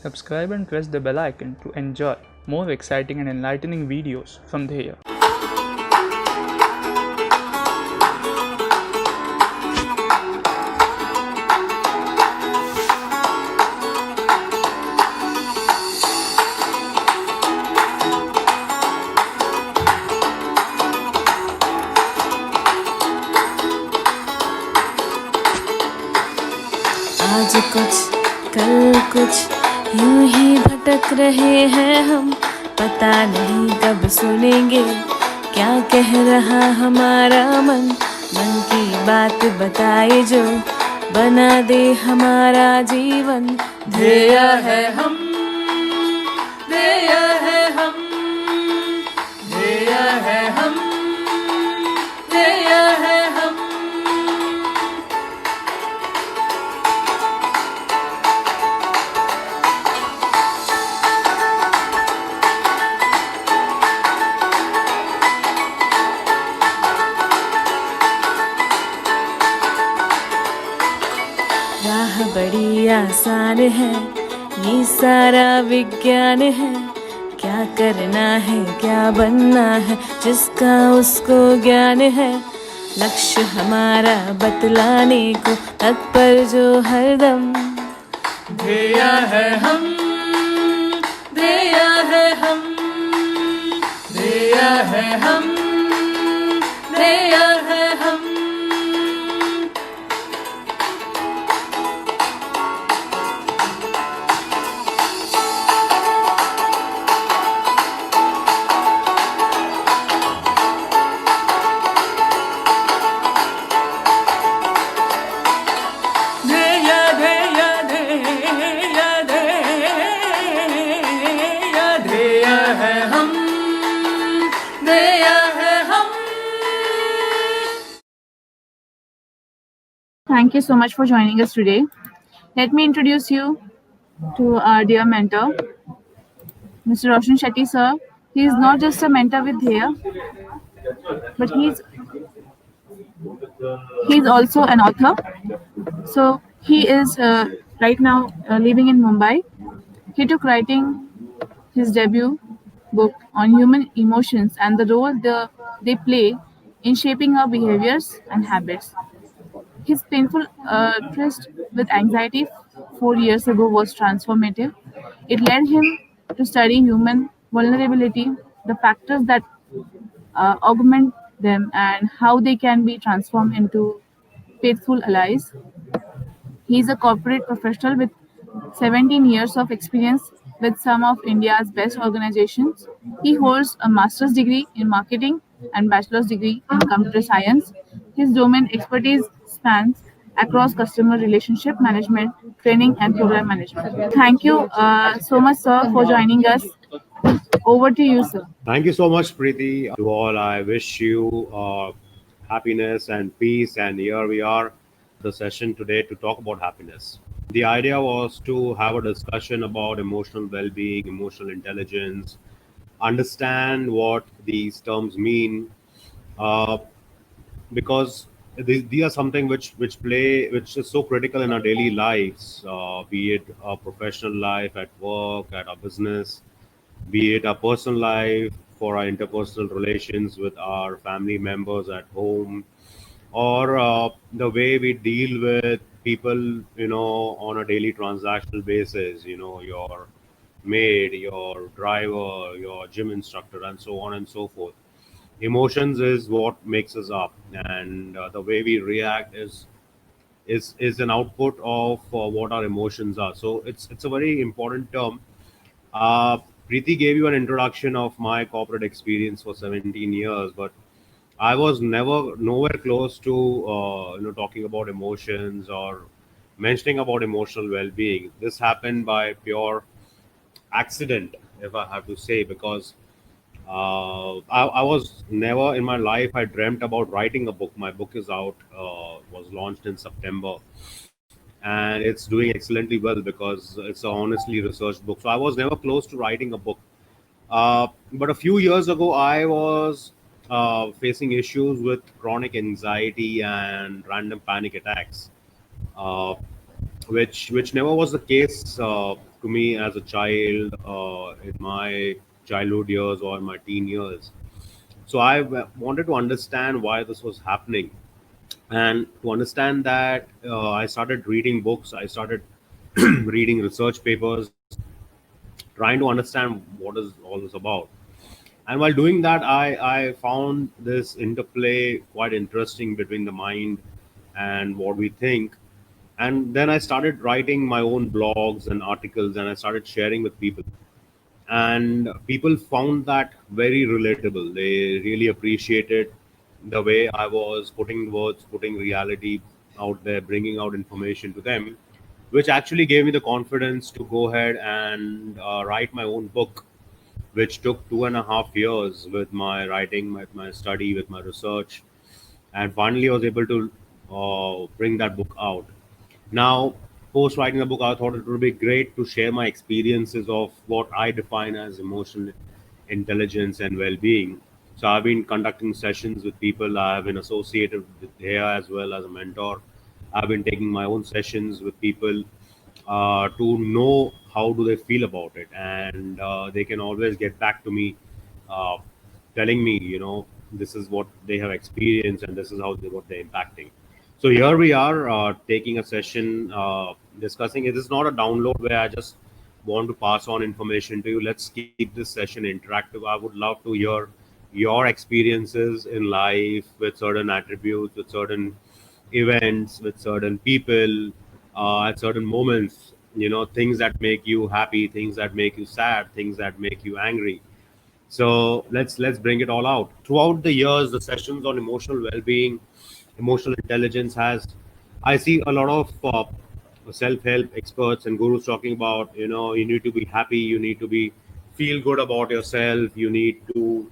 Subscribe and press the bell icon to enjoy more exciting and enlightening videos from Dheya. आज कुछ कल कुछ यूं ही भटक रहे हैं हम, पता नहीं कब सुनेंगे क्या कह रहा हमारा मन। मन की बात बताए जो बना दे हमारा जीवन। ध्येय है हम, ध्येय है हम, ध्येय है हम, ध्येय है हम। राह बड़ी आसान है, ये सारा विज्ञान है। क्या करना है क्या बनना है, जिसका उसको ज्ञान है। लक्ष्य हमारा बतलाने को तत्पर जो हरदम। ध्येय है हम, ध्येय है हम, ध्येय है हम, ध्येय है हम। Thank you so much for joining us today. Let me introduce you to our dear mentor, Mr. Roshan Shetty, sir. He is not just a mentor with Dheya, but he's also an author. So he is right now living in Mumbai. He took writing his debut book on human emotions and the role they play in shaping our behaviors and habits. His painful tryst with anxiety 4 years ago was transformative. It led him to study human vulnerability, the factors that augment them, and how they can be transformed into faithful allies. He is a corporate professional with 17 years of experience with some of India's best organizations. He holds a master's degree in marketing and bachelor's degree in computer science. His domain expertise spans across customer relationship management, training, and program management. Thank you so much, sir, for joining us. Over to you, sir. Thank you so much, Preeti. To all, I wish you happiness and peace. And here we are, the session today to talk about happiness. The idea was to have a discussion about emotional well being, emotional intelligence, understand what these terms mean, uh, because these are something which is so critical in our daily lives, be it our professional life, at work, at our business, be it our personal life, for our interpersonal relations with our family members at home, or the way we deal with people, on a daily transactional basis, your maid, your driver, your gym instructor, and so on and so forth. Emotions is what makes us up, and the way we react is an output of what our emotions are. So it's a very important term. uh, Preeti gave you an introduction of my corporate experience for 17 years, but I was never nowhere close to talking about emotions or mentioning about emotional well-being. This happened by pure accident, if I have to say, because I was never in my life I dreamt about writing a book. My book is out, was launched in September, and it's doing excellently well because it's a honestly researched book. So I was never close to writing a book. But a few years ago, I was facing issues with chronic anxiety and random panic attacks, uh, which never was the case to me as a child in my childhood years or my teen years. So I wanted to understand why this was happening. And to understand that, I started reading books, I started reading research papers, trying to understand what is all this about. And while doing that, I found this interplay quite interesting between the mind and what we think. And then I started writing my own blogs and articles, and I started sharing with people. And people found that very relatable. They really appreciated the way I was putting words, putting reality out there, bringing out information to them, which actually gave me the confidence to go ahead and write my own book, which took 2.5 years with my writing, with my study, with my research, and finally I was able to bring that book out. Now, post writing the book, I thought it would be great to share my experiences of what I define as emotional intelligence and well-being. So I've been conducting sessions with people. I've been associated with here as well as a mentor. I've been taking my own sessions with people to know how do they feel about it, and they can always get back to me, uh, telling me, this is what they have experienced and this is what they're impacting. So here we are taking a session, discussing it. This is not a download where I just want to pass on information to you. Let's keep this session interactive. I would love to hear your experiences in life with certain attributes, with certain events, with certain people, at certain moments. Things that make you happy, things that make you sad, things that make you angry. So let's bring it all out. Throughout the years, the sessions on emotional well-being, emotional intelligence has, I see a lot of self-help experts and gurus talking about, you need to be happy, you need to be feel good about yourself, you need to,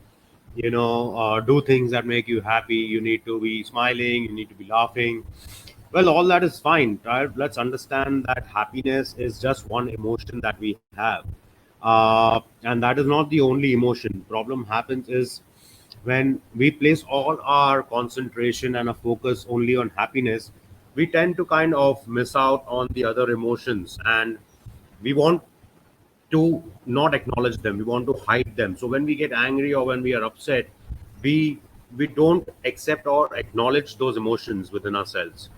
do things that make you happy, you need to be smiling, you need to be laughing. Well, all that is fine, right? Let's understand that happiness is just one emotion that we have, and that is not the only emotion. Problem happens is when we place all our concentration and a focus only on happiness, we tend to kind of miss out on the other emotions, and we want to not acknowledge them, we want to hide them. So when we get angry or when we are upset, we we don't accept or acknowledge those emotions within ourselves,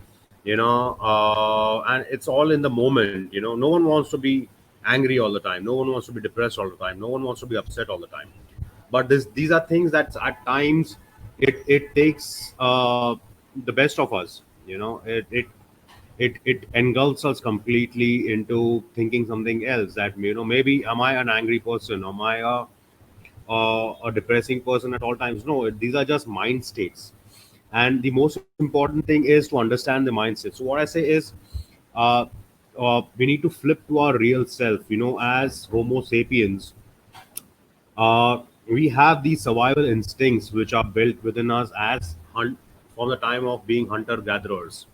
and it's all in the moment. No one wants to be angry all the time, no one wants to be depressed all the time, no one wants to be upset all the time. But these are things that at times it takes the best of us. It engulfs us completely into thinking something else, that maybe am I an angry person, am I a depressing person at all times? No, these are just mind states. And the most important thing is to understand the mindset. So what I say is, uh, we need to flip to our real self. As Homo sapiens, we have these survival instincts which are built within us as from the time of being hunter gatherers,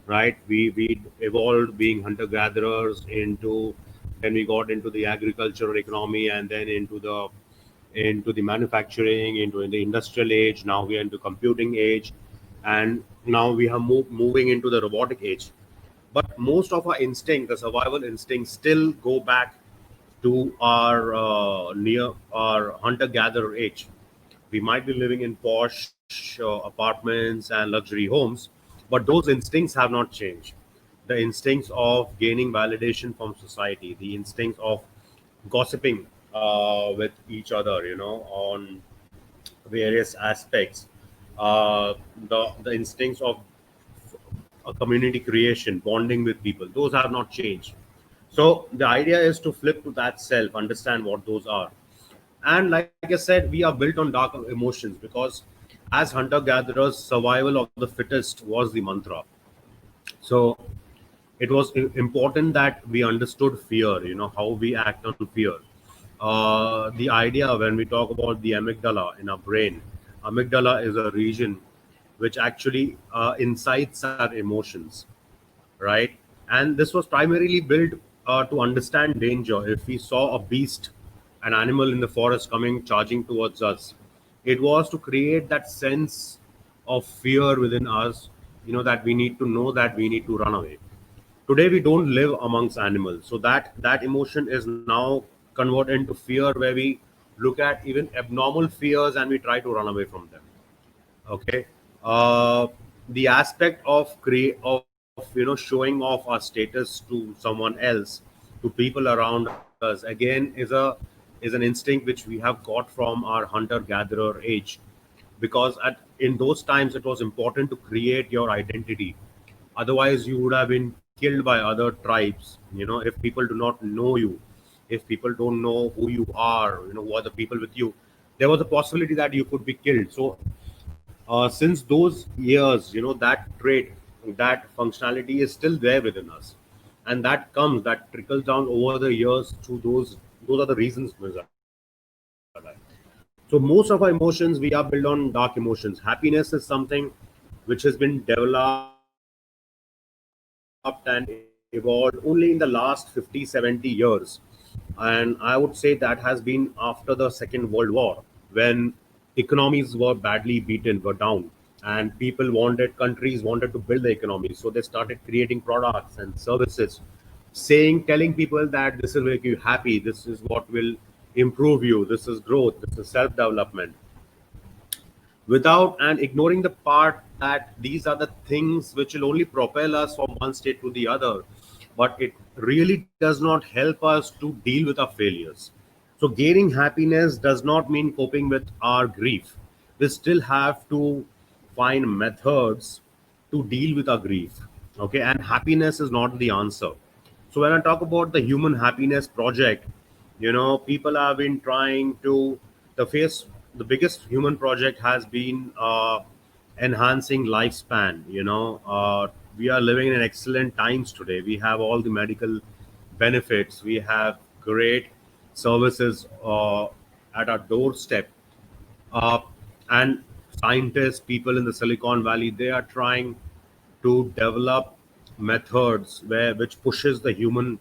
right? We evolved being hunter gatherers into, then we got into the agricultural economy, and then into the manufacturing, into the industrial age. Now we are into computing age, and now we are moving into the robotic age. But most of our instinct, the survival instincts, still go back to our near our hunter-gatherer age. We might be living in posh apartments and luxury homes, but those instincts have not changed. The instincts of gaining validation from society, the instincts of gossiping with each other, on various aspects, the instincts of a community creation, bonding with people, those have not changed. So the idea is to flip to that self, understand what those are. And like I said, we are built on dark emotions because as hunter gatherers, survival of the fittest was the mantra. So it was important that we understood fear, how we act on fear. The idea, when we talk about the amygdala in our brain, amygdala is a region which actually incites our emotions, right? And this was primarily built to understand danger. If we saw a beast, an animal in the forest coming charging towards us, it was to create that sense of fear within us, that we need to know that we need to run away. Today we don't live amongst animals, so that emotion is now converted into fear, where we look at even abnormal fears and we try to run away from them. Okay. uh, the aspect of showing off our status to someone else, to people around us, again is an instinct which we have got from our hunter gatherer age, because in those times it was important to create your identity. Otherwise you would have been killed by other tribes. If people do not know you, if people don't know who you are, who are the people with you, there was a possibility that you could be killed. So since those years, that trait, that functionality is still there within us, and that trickles down over the years through those are the reasons, Mirza. So most of our emotions, we are built on dark emotions. Happiness is something which has been developed and evolved only in the last 50, 70 years. And I would say that has been after the Second World War, when economies were badly beaten, were down, and countries wanted to build the economy. So they started creating products and services, telling people that this will make you happy, this is what will improve you, this is growth, this is self development, without and ignoring the part that these are the things which will only propel us from one state to the other, but it really does not help us to deal with our failures. So gaining happiness does not mean coping with our grief. We still have to find methods to deal with our grief. Okay, and happiness is not the answer. So when I talk about the Human Happiness Project, people have been trying to the biggest human project has been enhancing lifespan. We are living in excellent times today. We have all the medical benefits. We have great services at our doorstep. uh, and scientists, people in the Silicon Valley, they are trying to develop methods which pushes the human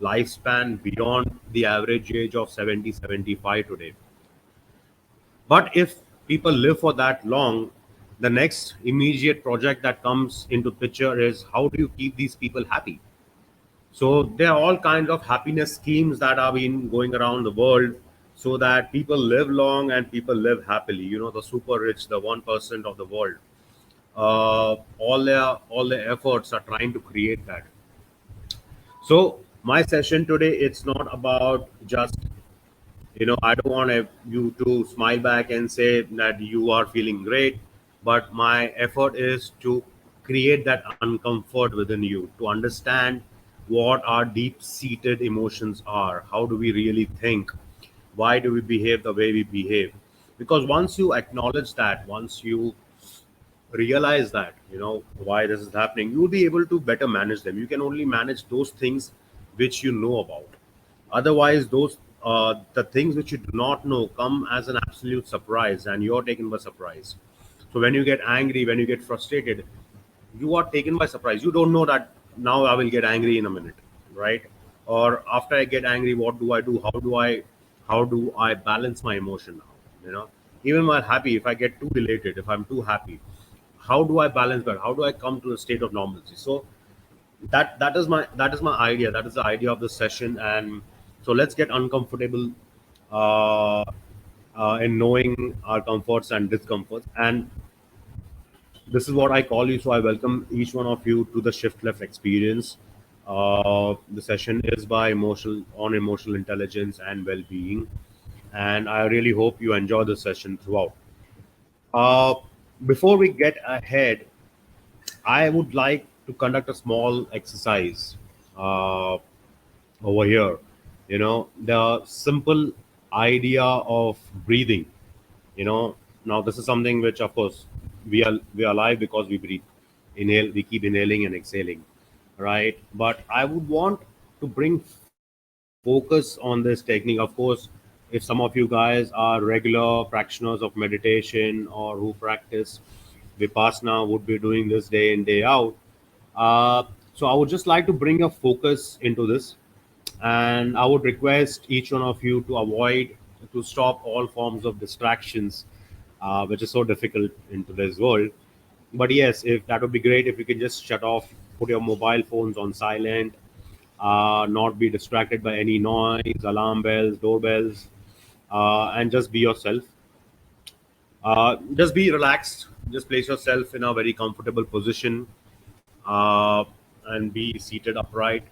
lifespan beyond the average age of 70, 75 today. But if people live for that long, the next immediate project that comes into picture is, how do you keep these people happy? So there are all kinds of happiness schemes that have been going around the world, so that people live long and people live happily. The super rich, the 1% of the world, all their efforts are trying to create that. So my session today, it's not about just, I don't want you to smile back and say that you are feeling great, but my effort is to create that uncomfort within you, to understand what our deep seated emotions are. How do we really think? Why do we behave the way we behave? Because once you acknowledge that, once you realize that, why this is happening, you'll be able to better manage them. You can only manage those things which you know about. Otherwise, those the things which you do not know come as an absolute surprise, and you're taken by surprise. So when you get angry, when you get frustrated, you are taken by surprise. You don't know that now I will get angry in a minute, right? Or after I get angry, what do I do? How do I balance my emotion now? Even while happy, if I get too elated, if I'm too happy, how do I balance that? How do I come to a state of normalcy? So that is my idea. That is the idea of the session. And so let's get uncomfortable uh, in knowing our comforts and discomforts. And this is what I call you. So I welcome each one of you to the Shift Left experience. The session is by emotional intelligence and well-being, and I really hope you enjoy the session throughout. Uh, Before we get ahead, I would like to conduct a small exercise uh, over here. The simple idea of breathing. Now this is something which, of course, we are alive because we breathe. Inhale, we keep inhaling and exhaling, right? But I would want to bring focus on this technique. Of course, if some of you guys are regular practitioners of meditation or who practice Vipassana, would be doing this day in, day out. So I would just like to bring a focus into this, and I would request each one of you to stop all forms of distractions, which is so difficult in today's world. But yes, if that would be great, if you can just shut off put your mobile phones on silent, not be distracted by any noise, alarm bells, doorbells, and just be yourself. Just be relaxed. Just place yourself in a very comfortable position, uh, and be seated upright.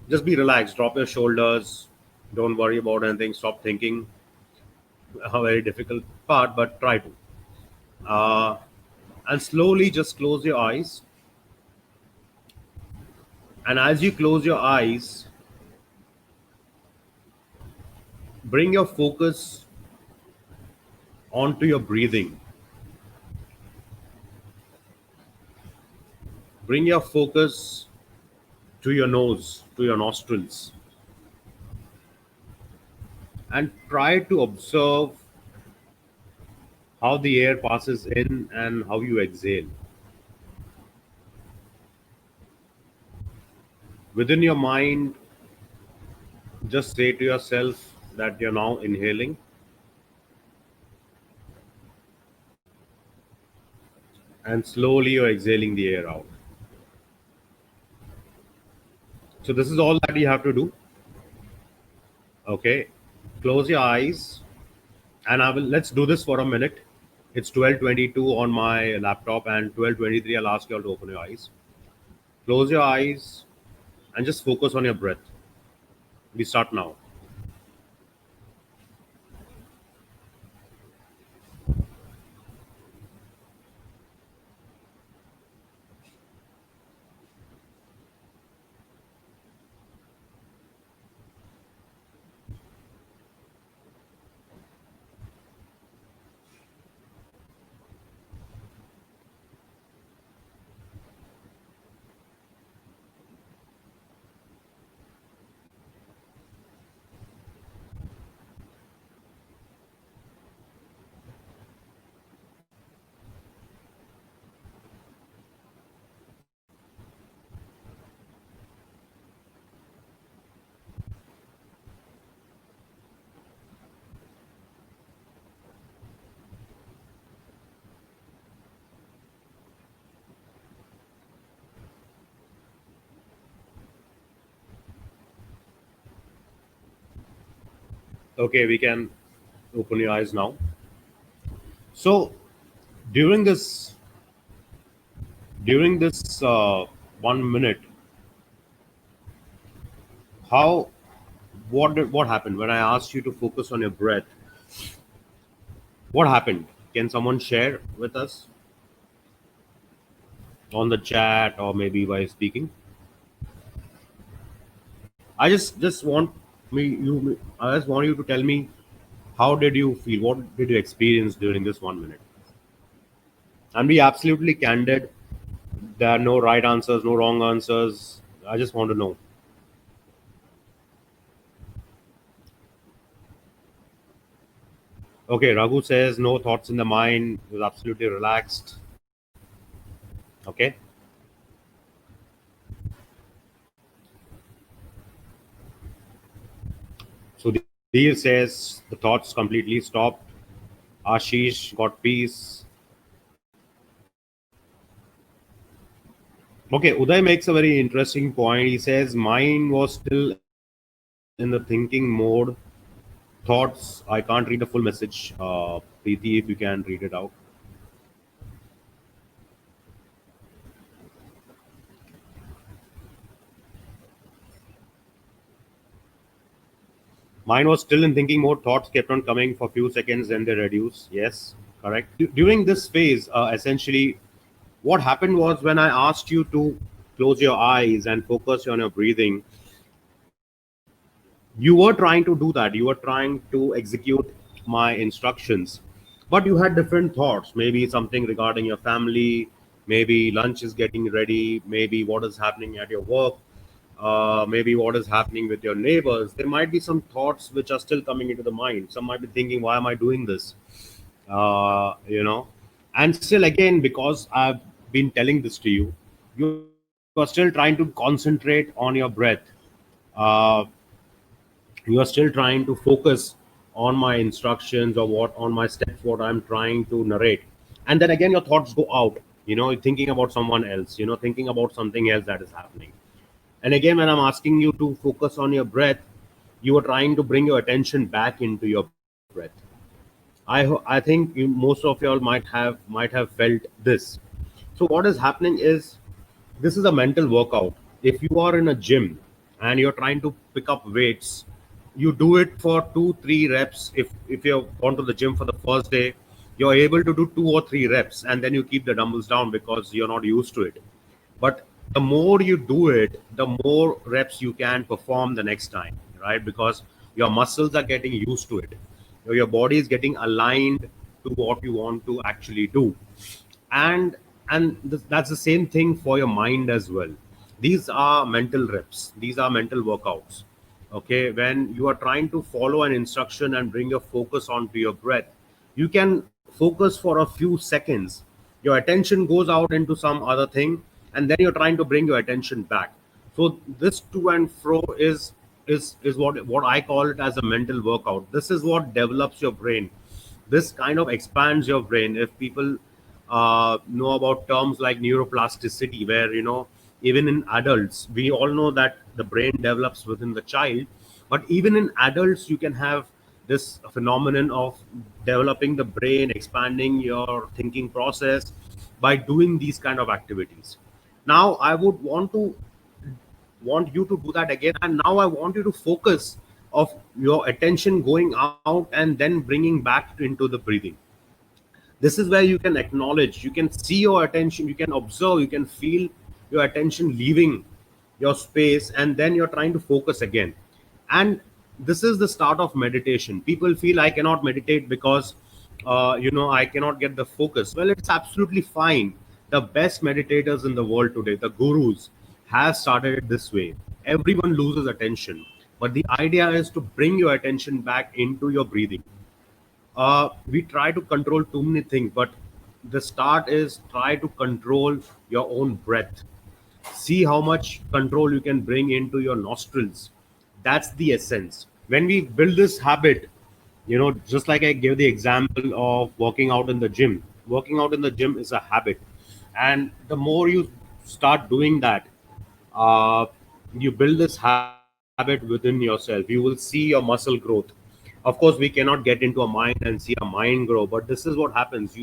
Just be relaxed. Drop your shoulders. Don't worry about anything. Stop thinking. A very difficult part, but try to. Uh, and slowly just close your eyes. And as you close your eyes, bring your focus onto your breathing. Bring your focus to your nose, to your nostrils, and try to observe how the air passes in and how you exhale. Within your mind, just say to yourself that you're now inhaling, and slowly you're exhaling the air out. So this is all that you have to do. Okay, close your eyes, and I will let's do this for a minute. It's 12:22 on my laptop, and 12:23 I'll ask you all to open your eyes. Close your eyes and just focus on your breath. We start now. Okay, we can open your eyes now. So during this during this 1 minute, how what happened when I asked you to focus on your breath? What happened? Can someone share with us on the chat or maybe by speaking? I just want I just want you to tell me, how did you feel? What did you experience during this 1 minute? And be absolutely candid. There are no right answers, no wrong answers. I just want to know. Okay, Raghu says no thoughts in the mind. He was absolutely relaxed. Okay. So Deer says the thoughts completely stopped. Ashish got peace. Okay, Uday makes a very interesting point. He says mine was still in the thinking mode. Thoughts, I can't read the full message. Preeti, if you can read it out. Mine was still in thinking mode. Thoughts kept on coming for a few seconds, then they reduce. Yes, correct. During this phase, essentially, what happened was when I asked you to close your eyes and focus on your breathing, you were trying to do that. You were trying to execute my instructions, but you had different thoughts. Maybe something regarding your family, maybe lunch is getting ready, maybe what is happening at your work, maybe what is happening with your neighbors. There might be some thoughts which are still coming into the mind. Some might be thinking, why am I doing this? You know, and still again, because I've been telling this to you, you are still trying to concentrate on your breath. Uh, you are still trying to focus on my instructions or what on my steps, what I'm trying to narrate. And then again, your thoughts go out. thinking about someone else, thinking about something else that is happening. And again, when I'm asking you to focus on your breath, you are trying to bring your attention back into your breath. I think most of y'all might have felt this. So what is happening is, this is a mental workout. If you are in a gym and you're trying to pick up weights, you do it for 2-3 reps. If you've gone to the gym for the first day, you're able to do 2 or 3 reps, and then you keep the dumbbells down because you're not used to it. But the more you do it, the more reps you can perform the next time, right? Because your muscles are getting used to it. Your body is getting aligned to what you want to actually do. And that's the same thing for your mind as well. These are mental reps, these are mental workouts. Okay, when you are trying to follow an instruction and bring your focus onto your breath, you can focus for a few seconds, your attention goes out into some other thing, and then you're trying to bring your attention back. So this to and fro is what I call it as a mental workout. This is what develops your brain. This kind of expands your brain. If people know about terms like neuroplasticity, where even in adults, we all know that the brain develops within the child, but even in adults you can have this phenomenon of developing the brain, expanding your thinking process by doing these kind of activities. Now I would want you to do that again, and now I want you to focus of your attention going out and then bringing back into the breathing. This is where you can acknowledge, you can see your attention, you can observe, you can feel your attention leaving your space, and then you're trying to focus again. And this is the start of meditation. People feel, I cannot meditate because I cannot get the focus. Well, it's absolutely fine. The best meditators in the world today, the gurus, have started it this way. Everyone loses attention, but the idea is to bring your attention back into your breathing. We try to control too many things, but the start is try to control your own breath. See how much control you can bring into your nostrils. That's the essence. When we build this habit, just like I gave the example of working out in the gym, working out in the gym is a habit. And the more you start doing that, uh, you build this habit within yourself. You will see your muscle growth. Of course, we cannot get into a mind and see a mind grow, but this is what happens.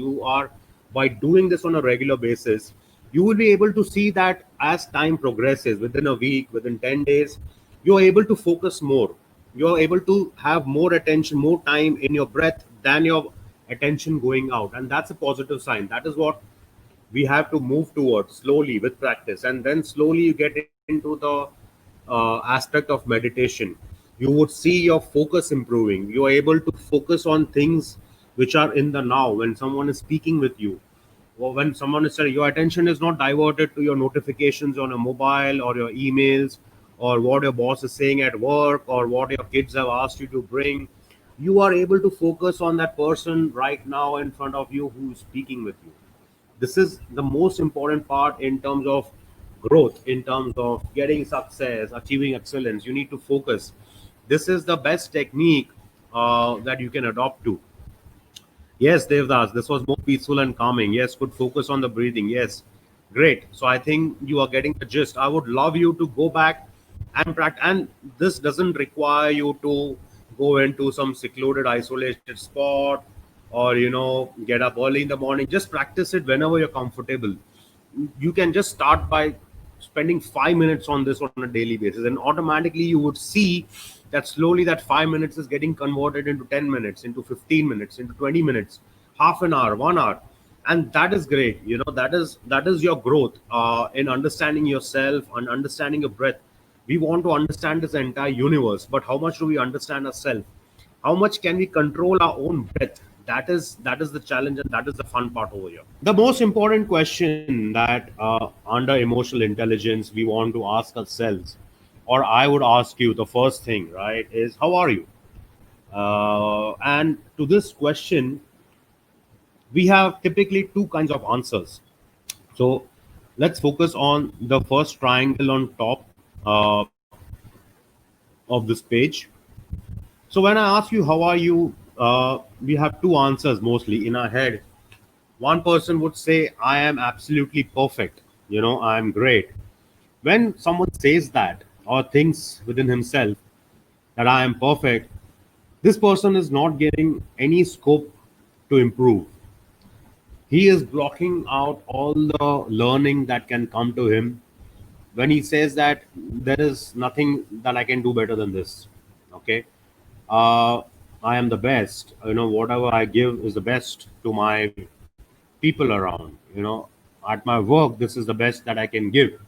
By doing this on a regular basis, you will be able to see that as time progresses, within a week, within 10 days, you're able to focus more. You're able to have more attention, more time in your breath than your attention going out. And that's a positive sign. That is what we have to move towards slowly with practice. And then slowly you get into the aspect of meditation. You would see your focus improving. You are able to focus on things which are in the now. When someone is speaking with you, or when someone is saying, your attention is not diverted to your notifications on a mobile or your emails, or what your boss is saying at work, or what your kids have asked you to bring. You are able to focus on that person right now in front of you who is speaking with you. This is the most important part in terms of growth, in terms of getting success, achieving excellence. You need to focus. This is the best technique that you can adopt to. Yes, Devdas, this was more peaceful and calming. Yes, could focus on the breathing. Yes, great. So I think you are getting the gist. I would love you to go back and practice. And this doesn't require you to go into some secluded, isolated spot, or get up early in the morning. Just practice it whenever you're comfortable. You can just start by spending 5 minutes on this on a daily basis, and automatically you would see that slowly that 5 minutes is getting converted into 10 minutes, into 15 minutes, into 20 minutes, half an hour, 1 hour. And that is great. That is your growth in understanding yourself and understanding your breath. We want to understand this entire universe, but how much do we understand ourselves? How much can we control our own breath? That is the challenge, and that is the fun part over here. The most important question that under emotional intelligence we want to ask ourselves, or I would ask you, the first thing, right, is how are you? And to this question, we have typically two kinds of answers. So let's focus on the first triangle on top of this page. So when I ask you how are you, we have two answers mostly in our head. One person would say, I am absolutely perfect, I am great. When someone says that or thinks within himself that I am perfect, this person is not getting any scope to improve. He is blocking out all the learning that can come to him when he says that there is nothing that I can do better than this. Okay. Uh, I am the best. Whatever I give is the best to my people around. At my work, this is the best that I can give.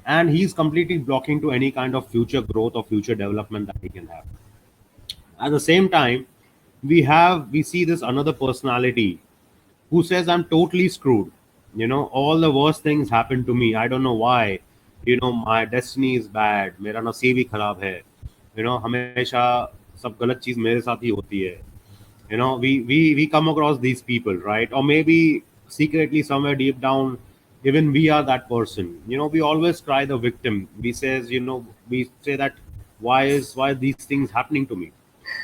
And he's completely blocking to any kind of future growth or future development that he can have. At the same time, we see this another personality who says I'm totally screwed. All the worst things happen to me. I don't know why. My destiny is bad. मेरा नसीब ही खराब है. हमेशा सब गलत चीज मेरे साथ ही होती है. We come across these people, right? Or maybe secretly somewhere deep down, even we are that person. We always cry the victim. We say that why these things happening to me.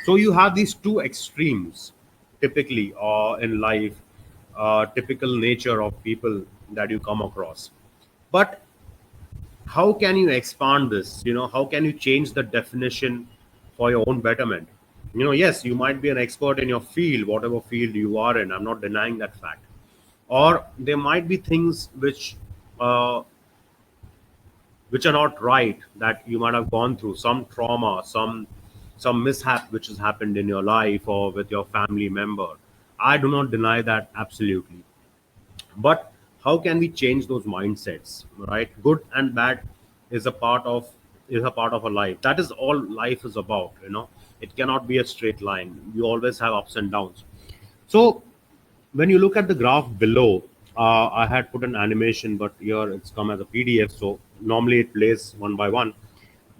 So you have these two extremes typically in life, typical nature of people that you come across. But how can you expand this? How can you change the definition for your own betterment? Yes, you might be an expert in your field, whatever field you are in. I'm not denying that fact. Or there might be things uh, which are not right, that you might have gone through some trauma, some mishap which has happened in your life or with your family member. I do not deny that absolutely. But how can we change those mindsets, right? Good and bad is a part of a life. That is all life is about. It cannot be a straight line. You always have ups and downs. So when you look at the graph below, I had put an animation, but here it's come as a PDF. So normally it plays one by one,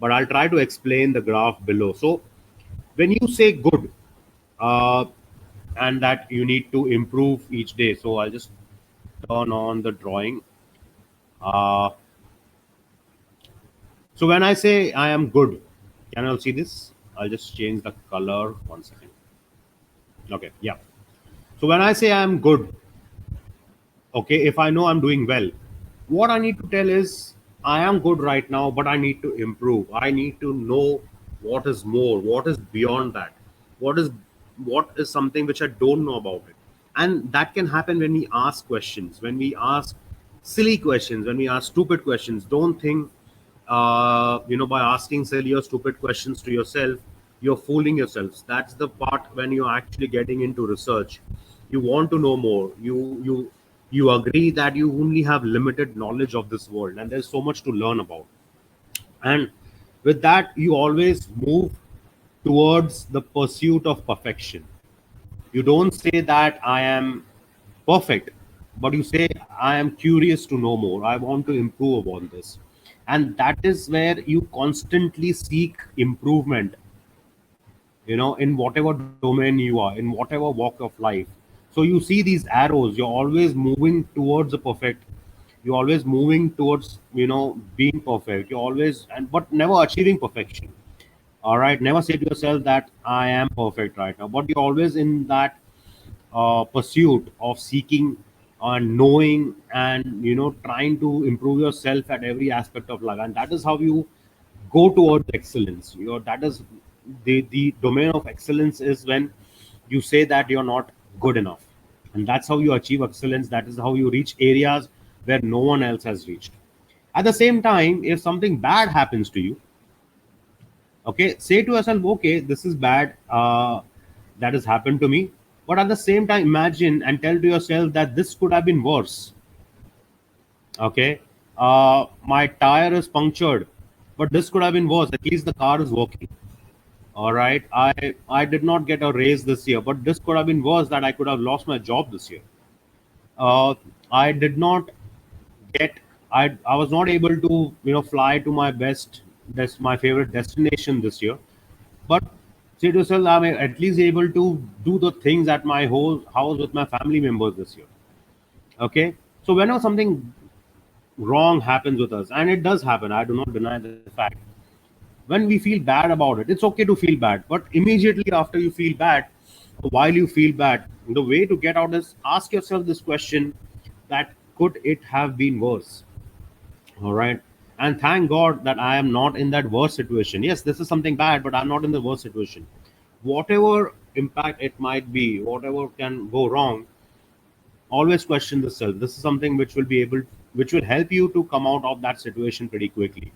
but I'll try to explain the graph below. So when you say good, uh, and that you need to improve each day. So I'll just turn on the drawing. Uh, so when I say I am good, can you all see this? I'll just change the color 1 second. Okay, yeah. So when I say I am good, okay, if I know I'm doing well, what I need to tell is I am good right now, but I need to improve. I need to know what is more, what is beyond that, what is what is something which I don't know about it. And that can happen when we ask questions, when we ask silly questions, when we ask stupid questions. Don't think by asking silly or stupid questions to yourself, you're fooling yourselves. That's the part when you're actually getting into research. You want to know more. You agree that you only have limited knowledge of this world, and there's so much to learn about. And with that, you always move towards the pursuit of perfection. You don't say that I am perfect, but you say I am curious to know more. I want to improve upon this. And that is where you constantly seek improvement, in whatever domain you are, in whatever walk of life. So you see these arrows, you're always moving towards the perfect. You're always moving towards, being perfect. You're always, and but never achieving perfection. All right, never say to yourself that I am perfect right now, but you're always in that pursuit of seeking and knowing, and trying to improve yourself at every aspect of life. And that is how you go towards excellence. That is the domain of excellence, is when you say that you're not good enough. And that's how you achieve excellence. That is how you reach areas where no one else has reached. At the same time, if something bad happens to you, okay, say to yourself, okay, this is bad, that has happened to me. But at the same time, imagine and tell to yourself that this could have been worse. Okay, my tire is punctured, but this could have been worse. At least the car is working. All right, I did not get a raise this year, but this could have been worse, that I could have lost my job this year. uh, I did not get I was not able to fly to my my favorite destination this year. But say to yourself, I'm at least able to do the things at my whole house with my family members this year. Okay, so whenever something wrong happens with us, and it does happen, I do not deny the fact. When we feel bad about it, it's okay to feel bad, but immediately after you feel bad, while you feel bad, the way to get out is ask yourself this question: that could it have been worse? All right. And thank God that I am not in that worst situation. Yes, this is something bad, but I'm not in the worst situation. Whatever impact it might be, whatever can go wrong, always question the self. This is something which will help you to come out of that situation pretty quickly.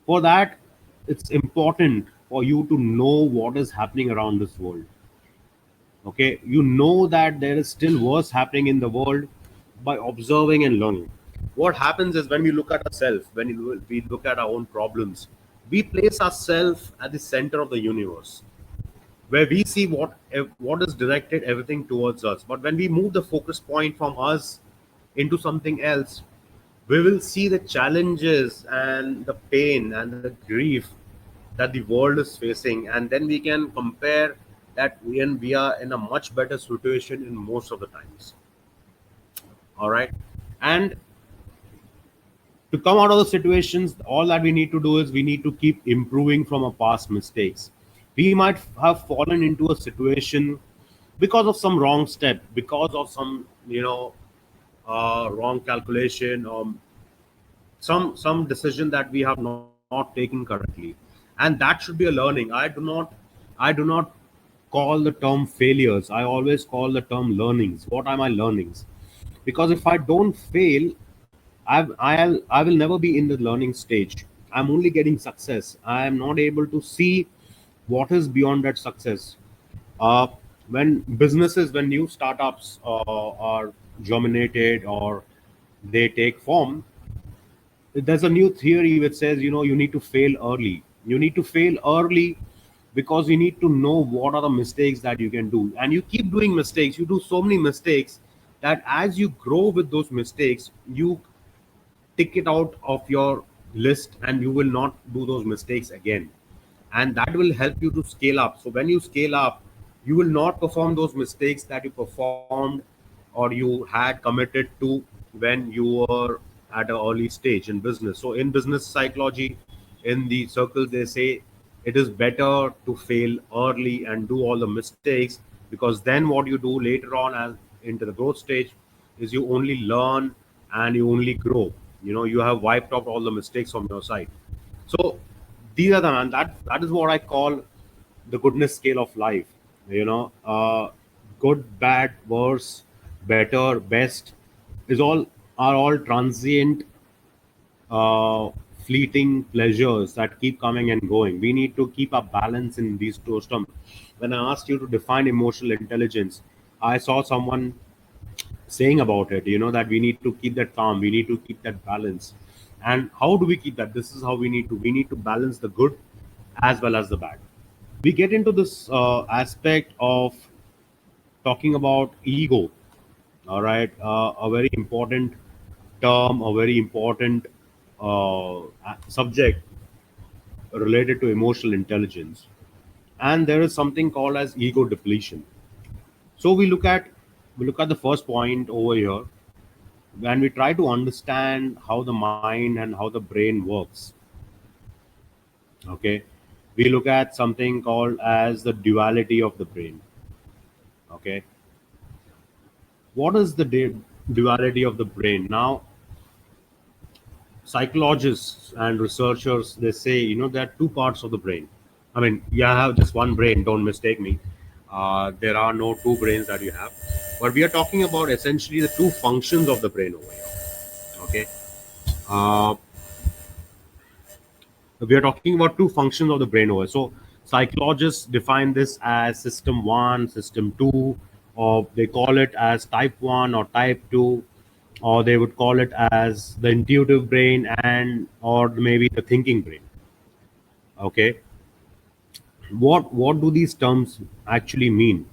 For that, it's important for you to know what is happening around this world. Okay, you know that there is still worse happening in the world by observing and learning. What happens is when we look at ourselves, we look at our own problems, we place ourselves at the center of the universe, where we see what is directed everything towards us. But when we move the focus point from us into something else, we will see the challenges and the pain and the grief that the world is facing, and then we can compare that we are in a much better situation in most of the times. All right. And to come out of the situations, all that we need to do is we need to keep improving from our past mistakes. We might have fallen into a situation because of some wrong step, because of some wrong calculation, or some decision that we have not taken correctly, and that should be a learning. I do not call the term failures. I always call the term learnings. What are my learnings? Because if I don't fail, I will never be in the learning stage. I'm only getting success. I am not able to see what is beyond that success. Uh, when new startups are germinated or they take form, there's a new theory which says, you need to fail early. You need to fail early because you need to know what are the mistakes that you can do, and you keep doing mistakes. You do so many mistakes that as you grow with those mistakes, you tick it out of your list and you will not do those mistakes again, and that will help you to scale up. So when you scale up, you will not perform those mistakes that you performed or you had committed to when you were at an early stage in business. So in business psychology, in the circles, they say it is better to fail early and do all the mistakes, because then what you do later on as into the growth stage is you only learn and you only grow. You have wiped out all the mistakes from your side. So these are the man that is what I call the goodness scale of life. Good, bad, worse, better, best is all are all transient, uh, fleeting pleasures that keep coming and going. We need to keep a balance in these two terms. When I asked you to define emotional intelligence, I saw someone saying about it, that we need to keep that calm, we need to keep that balance. And how do we keep that? This is how we need to balance the good as well as the bad. We get into this aspect of talking about ego. All right, a very important term, a very important subject related to emotional intelligence. And there is something called as ego depletion. So we look at the first point over here. When we try to understand how the mind and how the brain works, okay, we look at something called as the duality of the brain. Okay, what is the duality of the brain? Now, psychologists and researchers, they say, there are two parts of the brain. I mean, you have just one brain, don't mistake me. There are no two brains that you have, but we are talking about essentially the two functions of the brain over here. Okay, uh, we are talking about two functions of the brain over. So psychologists define this as system 1, system 2, or they call it as type 1 or type 2, or they would call it as the intuitive brain and or maybe the thinking brain. Okay, what do these terms actually mean?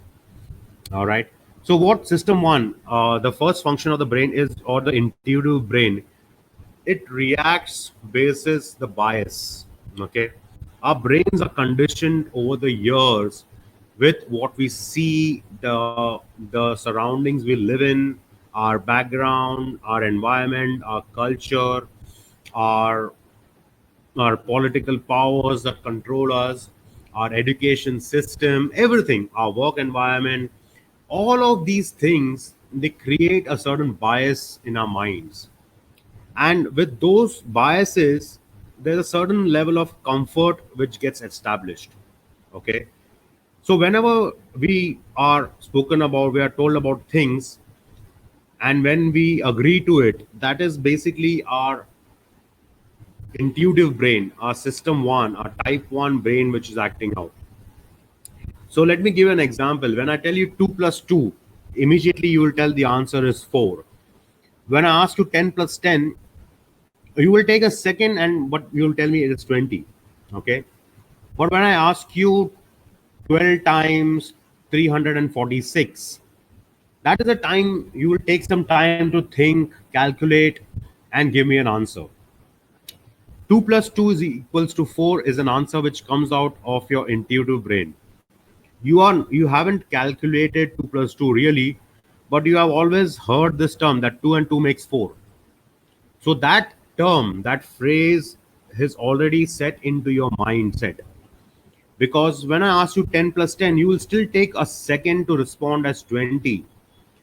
All right. So what system 1, the first function of the brain is, or the intuitive brain, it reacts basis the bias. Okay, our brains are conditioned over the years with what we see, the surroundings we live in, our background, our environment, our culture, our our political powers that control us, our education system, everything, our work environment, all of these things, they create a certain bias in our minds. And with those biases, there's a certain level of comfort which gets established. Okay. So whenever we are spoken about, we are told about things, and when we agree to it, that is basically our intuitive brain, our system one, our type 1 brain, which is acting out. So let me give an example. When I tell you 2 plus 2, immediately you will tell the answer is 4. When I ask you 10 plus 10, you will take a second and but you will tell me it is 20. Okay. But when I ask you 12 times 346, that is the time you will take some time to think, calculate, and give me an answer. 2 plus 2 is equals to 4 is an answer which comes out of your intuitive brain. You haven't calculated 2 plus 2 really, but you have always heard this term that 2 and 2 makes 4. So that term, that phrase is already set into your mindset. Because when I ask you 10 plus 10, you will still take a second to respond as 20.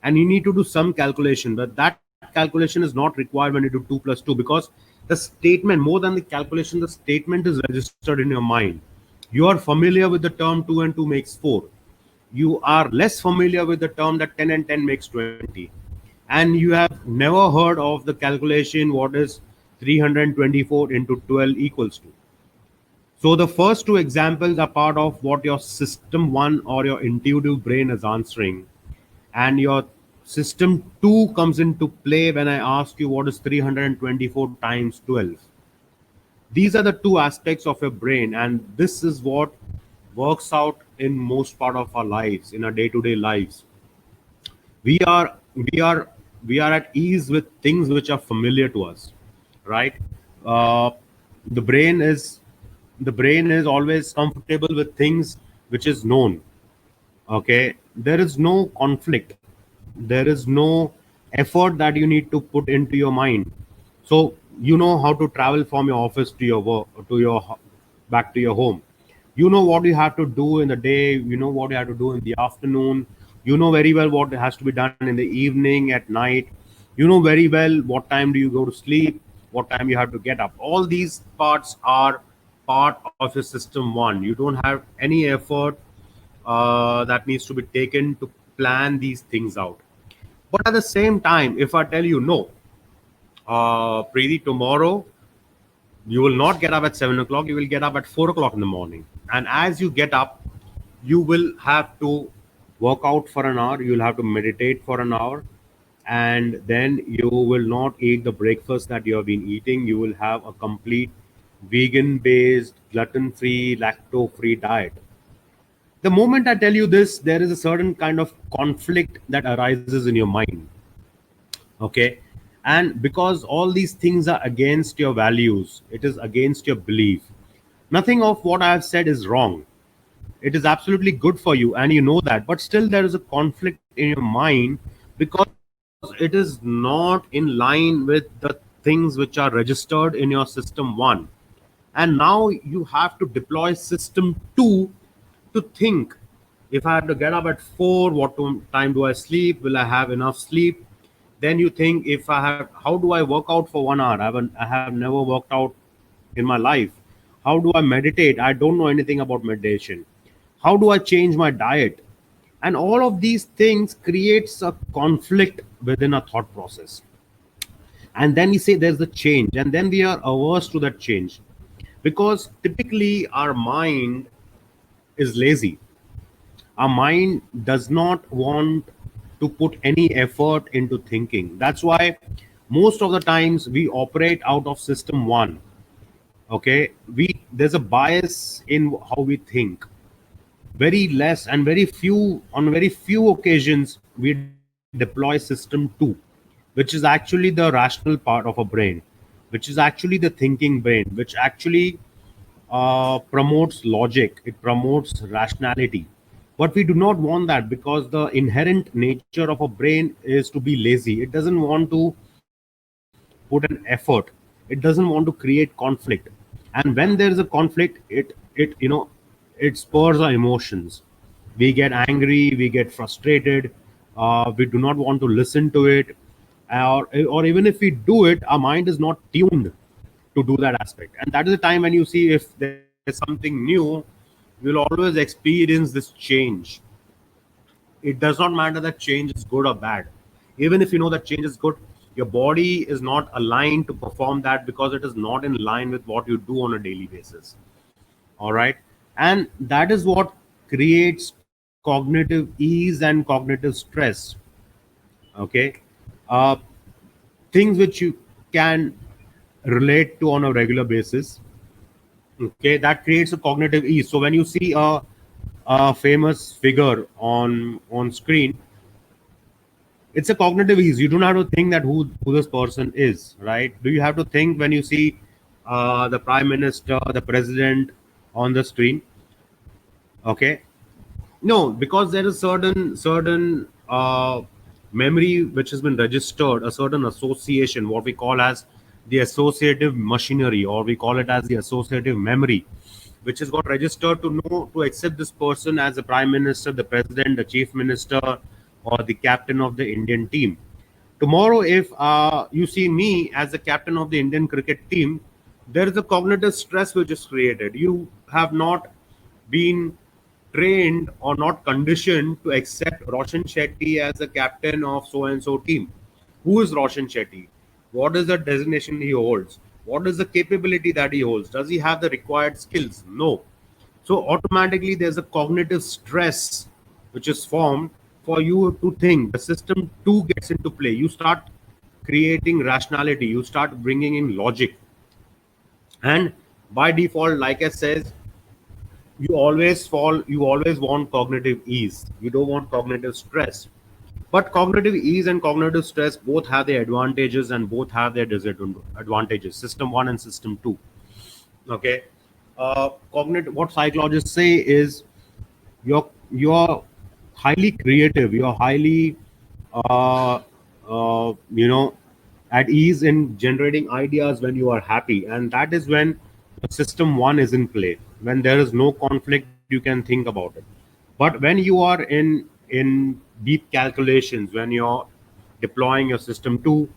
And you need to do some calculation, but that calculation is not required when you do 2 plus 2, because the statement, more than the calculation, the statement is registered in your mind. You are familiar with the term 2 and 2 makes 4. You are less familiar with the term that 10 and 10 makes 20. And you have never heard of the calculation what is 324 into 12 equals to. So the first two examples are part of what your system one or your intuitive brain is answering. And your system 2 comes into play when I ask you what is 324 times 12. These are the two aspects of your brain, and this is what works out in most part of our lives, in our day-to-day lives. We are we are we are at ease with things which are familiar to us, right? uh, the brain is always comfortable with things which is known. Okay, there is no conflict, there is no effort that you need to put into your mind. So you know how to travel from your office to your work, back to your home. You know what you have to do in the day, you know what you have to do in the afternoon, you know very well what has to be done in the evening, at night. You know very well what time do you go to sleep, what time you have to get up. All these parts are part of your system one. You don't have any effort that needs to be taken to plan these things out. But at the same time, if I tell you no, Preeti, tomorrow you will not get up at 7 o'clock, you will get up at 4 o'clock in the morning. And as you get up, you will have to work out for an hour, you will have to meditate for an hour, and then you will not eat the breakfast that you have been eating. You will have a complete vegan based, gluten free, lacto free diet. The moment I tell you this, there is a certain kind of conflict that arises in your mind. Okay. And because all these things are against your values, it is against your belief. Nothing of what I have said is wrong. It is absolutely good for you, and you know that. But still, there is a conflict in your mind because it is not in line with the things which are registered in your system one. And now you have to deploy system two to think, if I had to get up at 4, time do I sleep, will I have enough sleep? Then you think, if I have, how do I work out for 1 hour? I have never worked out in my life. How do I meditate? I don't know anything about meditation. How do I change my diet? And all of these things creates a conflict within a thought process. And then we say there's the change, and then we are averse to that change, because typically our mind is lazy. Our mind does not want to put any effort into thinking. That's why most of the times we operate out of system one. Okay, we there's a bias in how we think. Very less and very few, on very few occasions we deploy system 2, which is actually the rational part of a brain, which is actually the thinking brain, which actually promotes logic, it promotes rationality. But we do not want that, because the inherent nature of a brain is to be lazy. It doesn't want to put an effort, it doesn't want to create conflict. And when there is a conflict, it it spurs our emotions. We get angry, we get frustrated, we do not want to listen to it, or even if we do it, our mind is not tuned to do that aspect. And that is the time when you see if there's something new, you'll always experience this change. It does not matter that change is good or bad. Even if you know that change is good, your body is not aligned to perform that because it is not in line with what you do on a daily basis. All right. And that is what creates cognitive ease and cognitive stress. Okay. uh, Things which you can relate to on a regular basis. Okay, that creates a cognitive ease. So when you see a famous figure on screen, it's a cognitive ease. You don't have to think that who this person is, right? Do you have to think when you see the prime minister, the president on the screen? Okay, no, because there is certain memory which has been registered, a certain association, what we call as the associative machinery, or we call it as the associative memory, which has got registered to know to accept this person as the prime minister, the president, the chief minister, or the captain of the Indian team. Tomorrow, if you see me as the captain of the Indian cricket team, there is a cognitive stress which is created. You have not been trained or not conditioned to accept Roshan Shetty as the captain of so and so team. Who is Roshan Shetty? What is the designation he holds? What is the capability that he holds? Does he have the required skills? No. So automatically there's a cognitive stress which is formed for you to think. The system too gets into play. You start creating rationality. You start bringing in logic. And by default, like I said, you always want cognitive ease. You don't want cognitive stress. But cognitive ease and cognitive stress both have their advantages and both have their disadvantages. System 1 and system 2. Okay. Cognitive, what psychologists say is you're highly creative, you're highly you know, at ease in generating ideas when you are happy, and that is when system 1 is in play. When there is no conflict, you can think about it. But when you are in deep calculations, when you're deploying your system 2,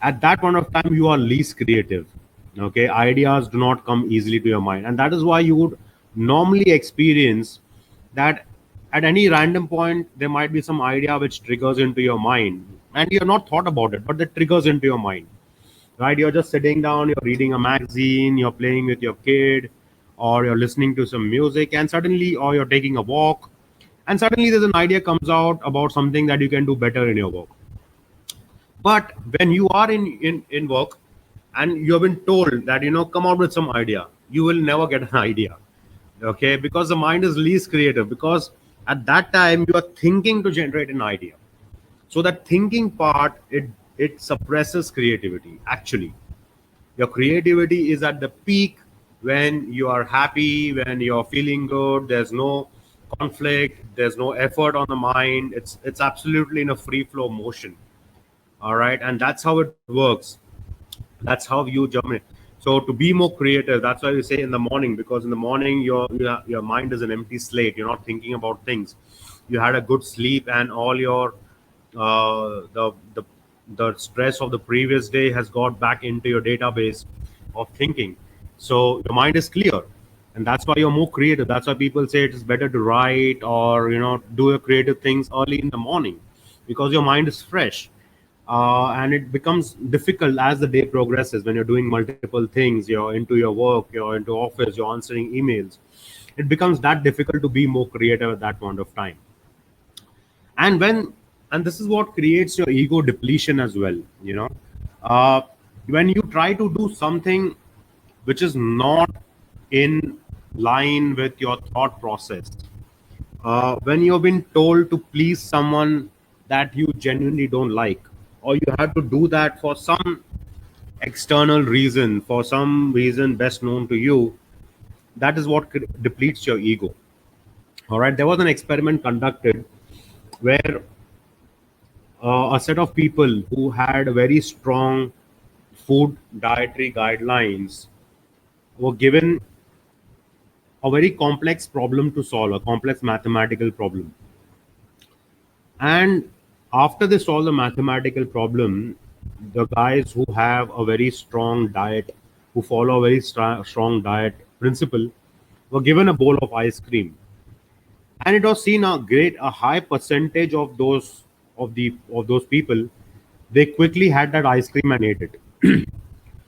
at that point of time you are least creative. Okay, ideas do not come easily to your mind, and that is why you would normally experience that at any random point there might be some idea which triggers into your mind, and you're not thought about it, but that triggers into your mind, right? You're just sitting down, you're reading a magazine, you're playing with your kid, or you're listening to some music, and suddenly, or you're taking a walk, and suddenly there's an idea comes out about something that you can do better in your work. But when you are in work and you have been told that, come out with some idea, you will never get an idea. Okay, because the mind is least creative, because at that time you are thinking to generate an idea. So that thinking part, it suppresses creativity. Actually, your creativity is at the peak when you are happy, when you're feeling good, there's no conflict, there's no effort on the mind, it's absolutely in a free flow motion. All right, and that's how it works. That's how you germinate. So to be more creative, that's why we say in the morning, because in the morning your mind is an empty slate. You're not thinking about things. You had a good sleep, and all your the stress of the previous day has got back into your database of thinking. So your mind is clear, and that's why you're more creative. That's why people say it is better to write or do your creative things early in the morning, because your mind is fresh. And it becomes difficult as the day progresses. When you're doing multiple things, you're into your work, you're into office, you're answering emails, it becomes that difficult to be more creative at that point of time. And this is what creates your ego depletion as well. uh, when you try to do something which is not in line with your thought process, when you've been told to please someone that you genuinely don't like, or you have to do that for some external reason, for some reason best known to you, that is what depletes your ego. All right, there was an experiment conducted where a set of people who had very strong food dietary guidelines were given a very complex problem to solve, a complex mathematical problem. And after they solve the mathematical problem, the guys who have a very strong diet, who follow a very strong diet principle, were given a bowl of ice cream. And it was seen a high percentage of those people, they quickly had that ice cream and ate it.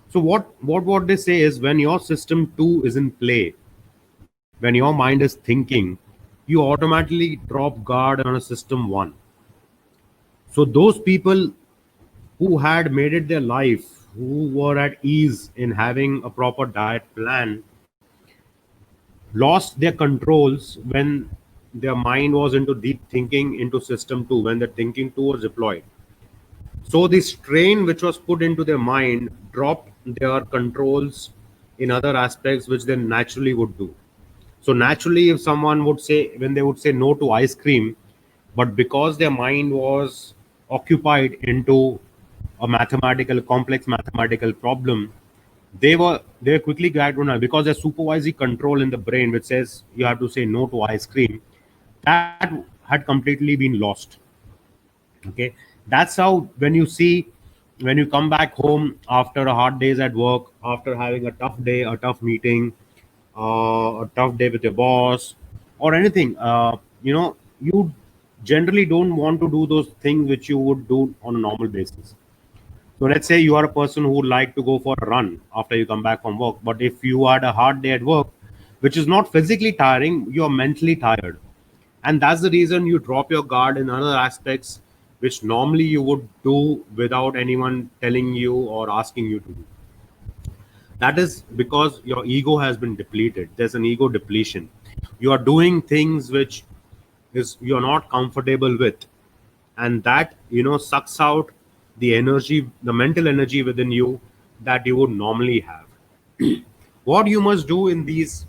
So what they say is, when your system 2 is in play, when your mind is thinking, you automatically drop guard on a system 1. So those people who had made it their life, who were at ease in having a proper diet plan, lost their controls when their mind was into deep thinking into system 2, when the thinking 2 was deployed. So the strain which was put into their mind dropped their controls in other aspects which they naturally would do. So naturally, if someone would say, when they would say no to ice cream, but because their mind was occupied into a complex mathematical problem, they quickly got on, because there's supervisory control in the brain which says you have to say no to ice cream, that had completely been lost. Okay, that's how, when you come back home after a hard days at work, after having a tough day, a tough meeting, a tough day with your boss or anything, you generally don't want to do those things which you would do on a normal basis. So let's say you are a person who would like to go for a run after you come back from work, but if you had a hard day at work, which is not physically tiring, you are mentally tired, and that's the reason you drop your guard in other aspects which normally you would do without anyone telling you or asking you to do. That is because your ego has been depleted. There's an ego depletion. You are doing things which is you're not comfortable with, and that sucks out the energy, the mental energy within you that you would normally have. What you must do in these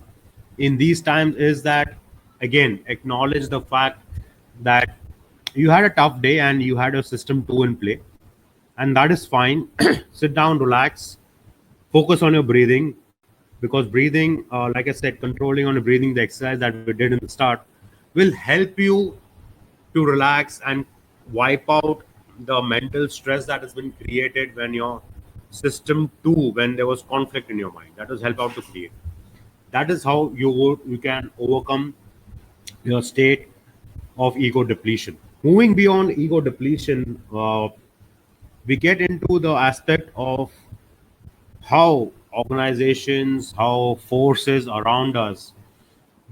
times is that, again, acknowledge the fact that you had a tough day and you had a system 2 in play, and that is fine. Sit down, relax, focus on your breathing, because breathing, like I said, controlling on your breathing, the exercise that we did in the start, will help you to relax and wipe out the mental stress that has been created when your system 2, when there was conflict in your mind, that was help out to create. That is how you can overcome your state of ego depletion. Moving beyond ego depletion, we get into the aspect of how organizations, how forces around us,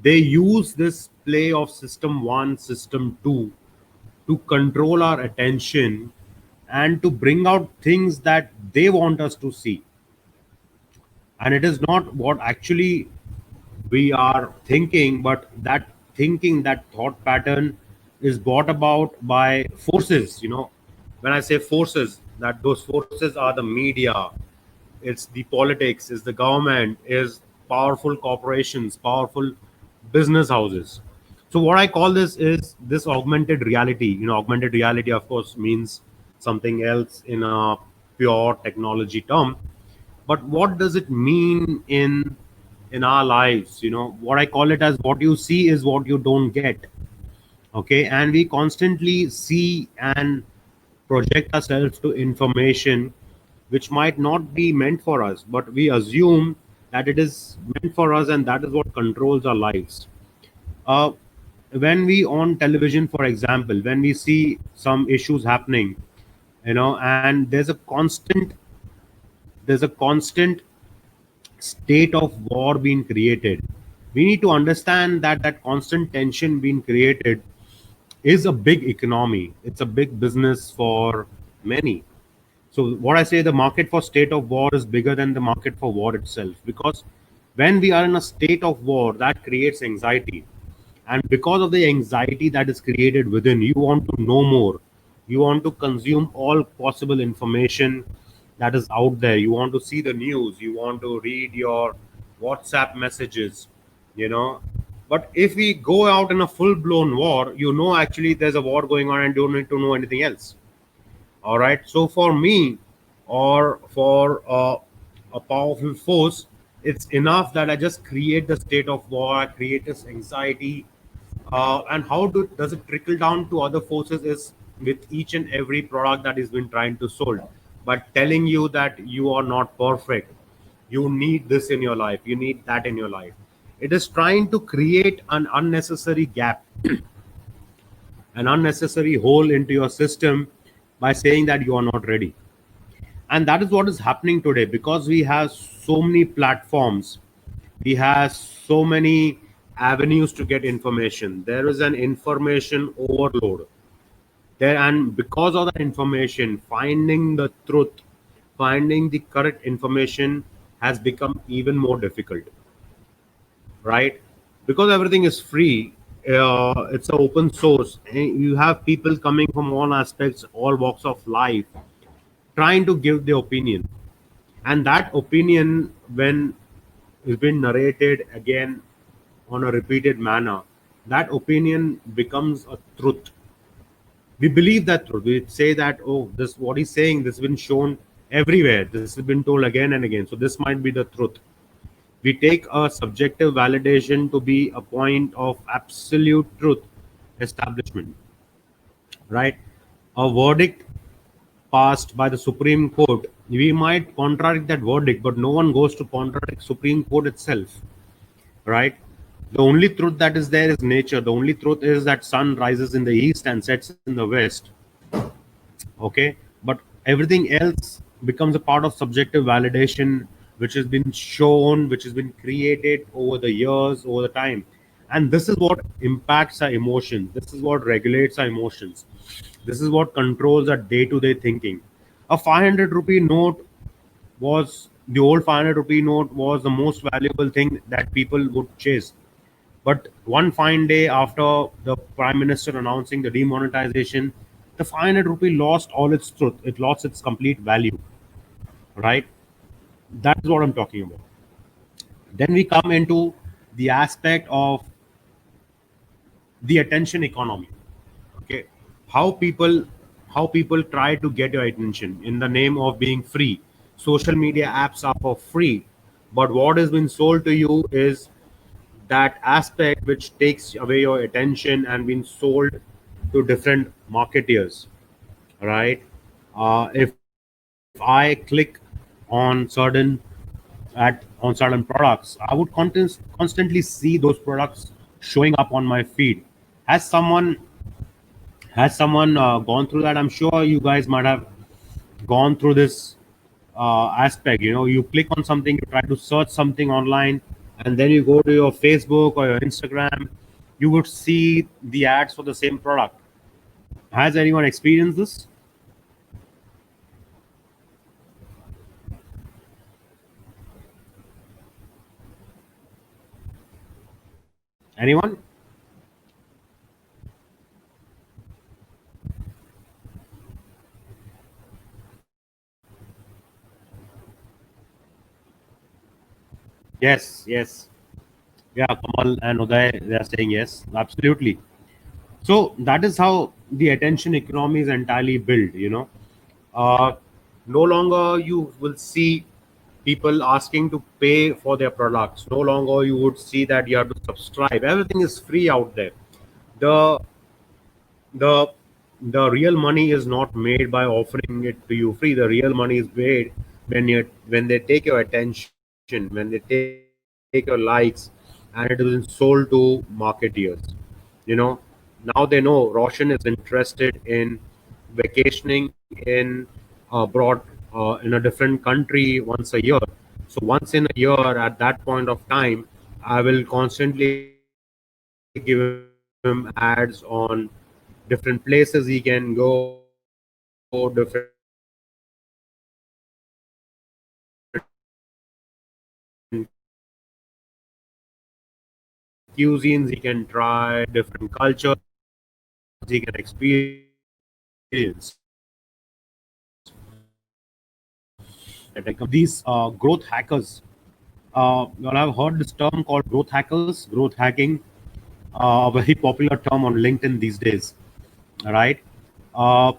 they use this play of system 1, system 2 to control our attention and to bring out things that they want us to see. And it is not what actually we are thinking, but that thinking, that thought pattern is brought about by forces. When I say forces, that those forces are the media, it's the politics, it's the government, is powerful corporations, powerful business houses. So what I call this is this augmented reality. Augmented reality, of course, means something else in a pure technology term. But what does it mean in our lives? What I call it as, what you see is what you don't get. Okay, and we constantly see and project ourselves to information which might not be meant for us, but we assume that it is meant for us, and that is what controls our lives. uh, when we on television, for example, when we see some issues happening, and there's a constant state of war being created, we need to understand that that constant tension being created is a big economy, it's a big business for many. So what I say, the market for state of war is bigger than the market for war itself, because when we are in a state of war, that creates anxiety. And because of the anxiety that is created within, you want to know more. You want to consume all possible information that is out there. You want to see the news. You want to read your WhatsApp messages, you know. But if we go out in a full blown war, actually there's a war going on and don't need to know anything else. All right. So for me, or for a powerful force, it's enough that I just create the state of war, I create this anxiety. And how does it trickle down to other forces is with each and every product that is been trying to sold, but telling you that you are not perfect, you need this in your life, you need that in your life. It is trying to create an unnecessary gap, an unnecessary hole into your system by saying that you are not ready. And that is what is happening today, because we have so many platforms, we have so many avenues to get information. There is an information overload there, and because of that information, finding the truth, finding the correct information has become even more difficult, right? Because everything is free, it's an open source, and you have people coming from all aspects, all walks of life, trying to give their opinion. And that opinion, when it's been narrated again on a repeated manner, that opinion becomes a truth. We believe that truth. We say that, oh, this what he's saying, this has been shown everywhere. This has been told again and again. So this might be the truth. We take a subjective validation to be a point of absolute truth establishment, right? A verdict passed by the Supreme Court, we might contradict that verdict, but no one goes to contradict Supreme Court itself, right? The only truth that is there is nature. The only truth is that sun rises in the east and sets in the west. Okay, but everything else becomes a part of subjective validation, which has been shown, which has been created over the years, over the time. And this is what impacts our emotions. This is what regulates our emotions. This is what controls our day-to-day thinking. A 500 rupee note was the old 500 rupee note was the most valuable thing that people would chase. But one fine day, after the prime minister announcing the demonetization, the 500 rupee lost all its truth. It lost its complete value, right? That's what I'm talking about. Then we come into the aspect of the attention economy. Okay, how people how people try to get your attention in the name of being free. Social media apps are for free, but what has been sold to you is that aspect which takes away your attention and been sold to different marketeers, right? If I click on certain products, I would constantly see those products showing up on my feed. Has someone gone through that? I'm sure you guys might have gone through this aspect. You click on something, you try to search something online, and then you go to your Facebook or your Instagram, you would see the ads for the same product. Has anyone experienced this? Anyone? Yes, yes. Yeah, Kamal and Uday, they are saying yes, absolutely. So that is how the attention economy is entirely built. uh, no longer you will see people asking to pay for their products. No longer you would see that you have to subscribe. Everything is free out there. The the the real money is not made by offering it to you free. The real money is made when they take your attention, when they take your likes, and it is sold to marketeers. you know Now they know Roshan is interested in vacationing in a different country once a year. So once in a year, at that point of time, I will constantly give him ads on different places he can go, different cuisines he can try, different cultures he can experience. These growth hackers, you all have heard this term called growth hackers, growth hacking, a very popular term on LinkedIn these days, right? Uh,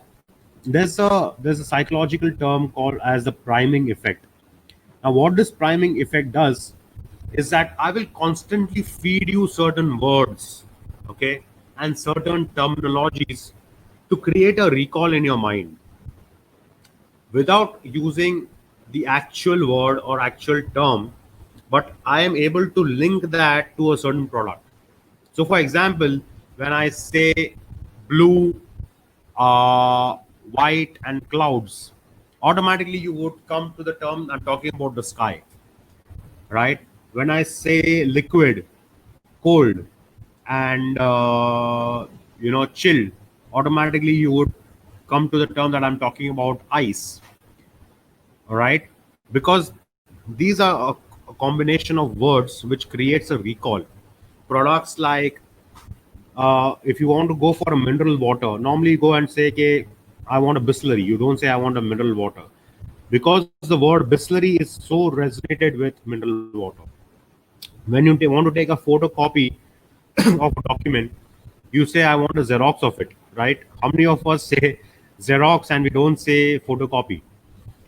there's a psychological term called as the priming effect. Now, what this priming effect does, is that I will constantly feed you certain words, okay, and certain terminologies to create a recall in your mind without using the actual word or actual term, but I am able to link that to a certain product. So, for example, when I say blue, white, and clouds, automatically you would come to the term I'm talking about the sky, right? When I say liquid, cold, and chill, automatically you would come to the term that I'm talking about ice, all right? Because these are a combination of words which creates a recall. Products like if you want to go for a mineral water, normally you go and say, okay, I want a Bisleri. You don't say I want a mineral water because the word Bisleri is so resonated with mineral water. When you want to take a photocopy of a document, you say I want a Xerox of it, right? How many of us say Xerox and we don't say photocopy,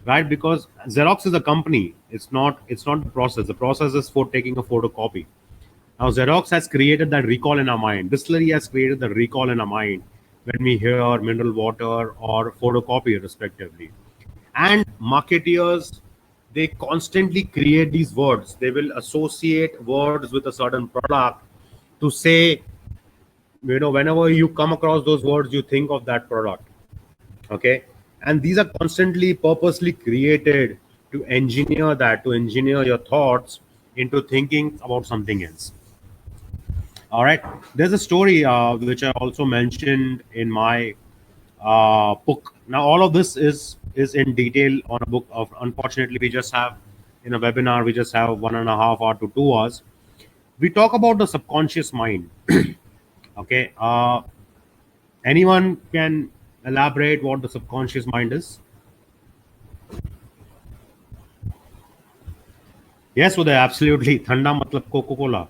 right? Because Xerox is a company. It's not the process. The process is for taking a photocopy. Now Xerox has created that recall in our mind. Distillery has created the recall in our mind when we hear mineral water or photocopy respectively. And marketeers, they constantly create these words. They will associate words with a certain product to say, whenever you come across those words, you think of that product. Okay. And these are constantly purposely created to engineer that, to engineer your thoughts into thinking about something else. All right. There's a story which I also mentioned in my book. Now, all of this is in detail on a book. Of unfortunately, we just have in a webinar. We just have 1.5 hour to 2 hours. We talk about the subconscious mind. Okay. Anyone can elaborate what the subconscious mind is? Yes, Uday, absolutely. Thanda matlab Coca-Cola.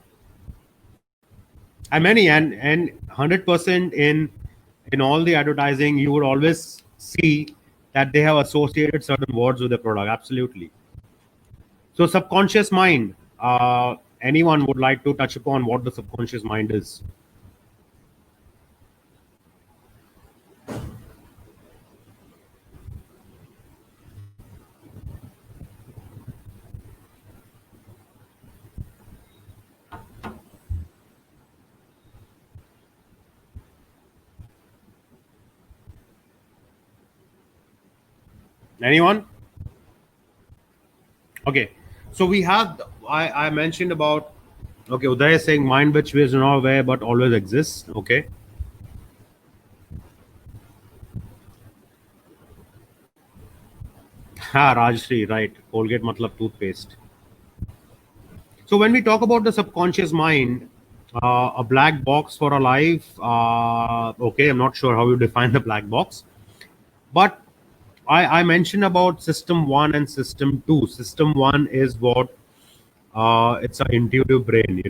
And many and 100% in all the advertising, you would always see that they have associated certain words with the product. Absolutely. So subconscious mind. Anyone would like to touch upon what the subconscious mind is? Anyone? Okay. So we have. I mentioned about. Okay, Uday is saying mind which is not aware but always exists. Okay. Ha, Rajshri, right. Colgate matlab toothpaste. So when we talk about the subconscious mind, a black box for a life. Okay, I'm not sure how you define the black box, but I mentioned about system one and system two. System one is what it's an intuitive brain.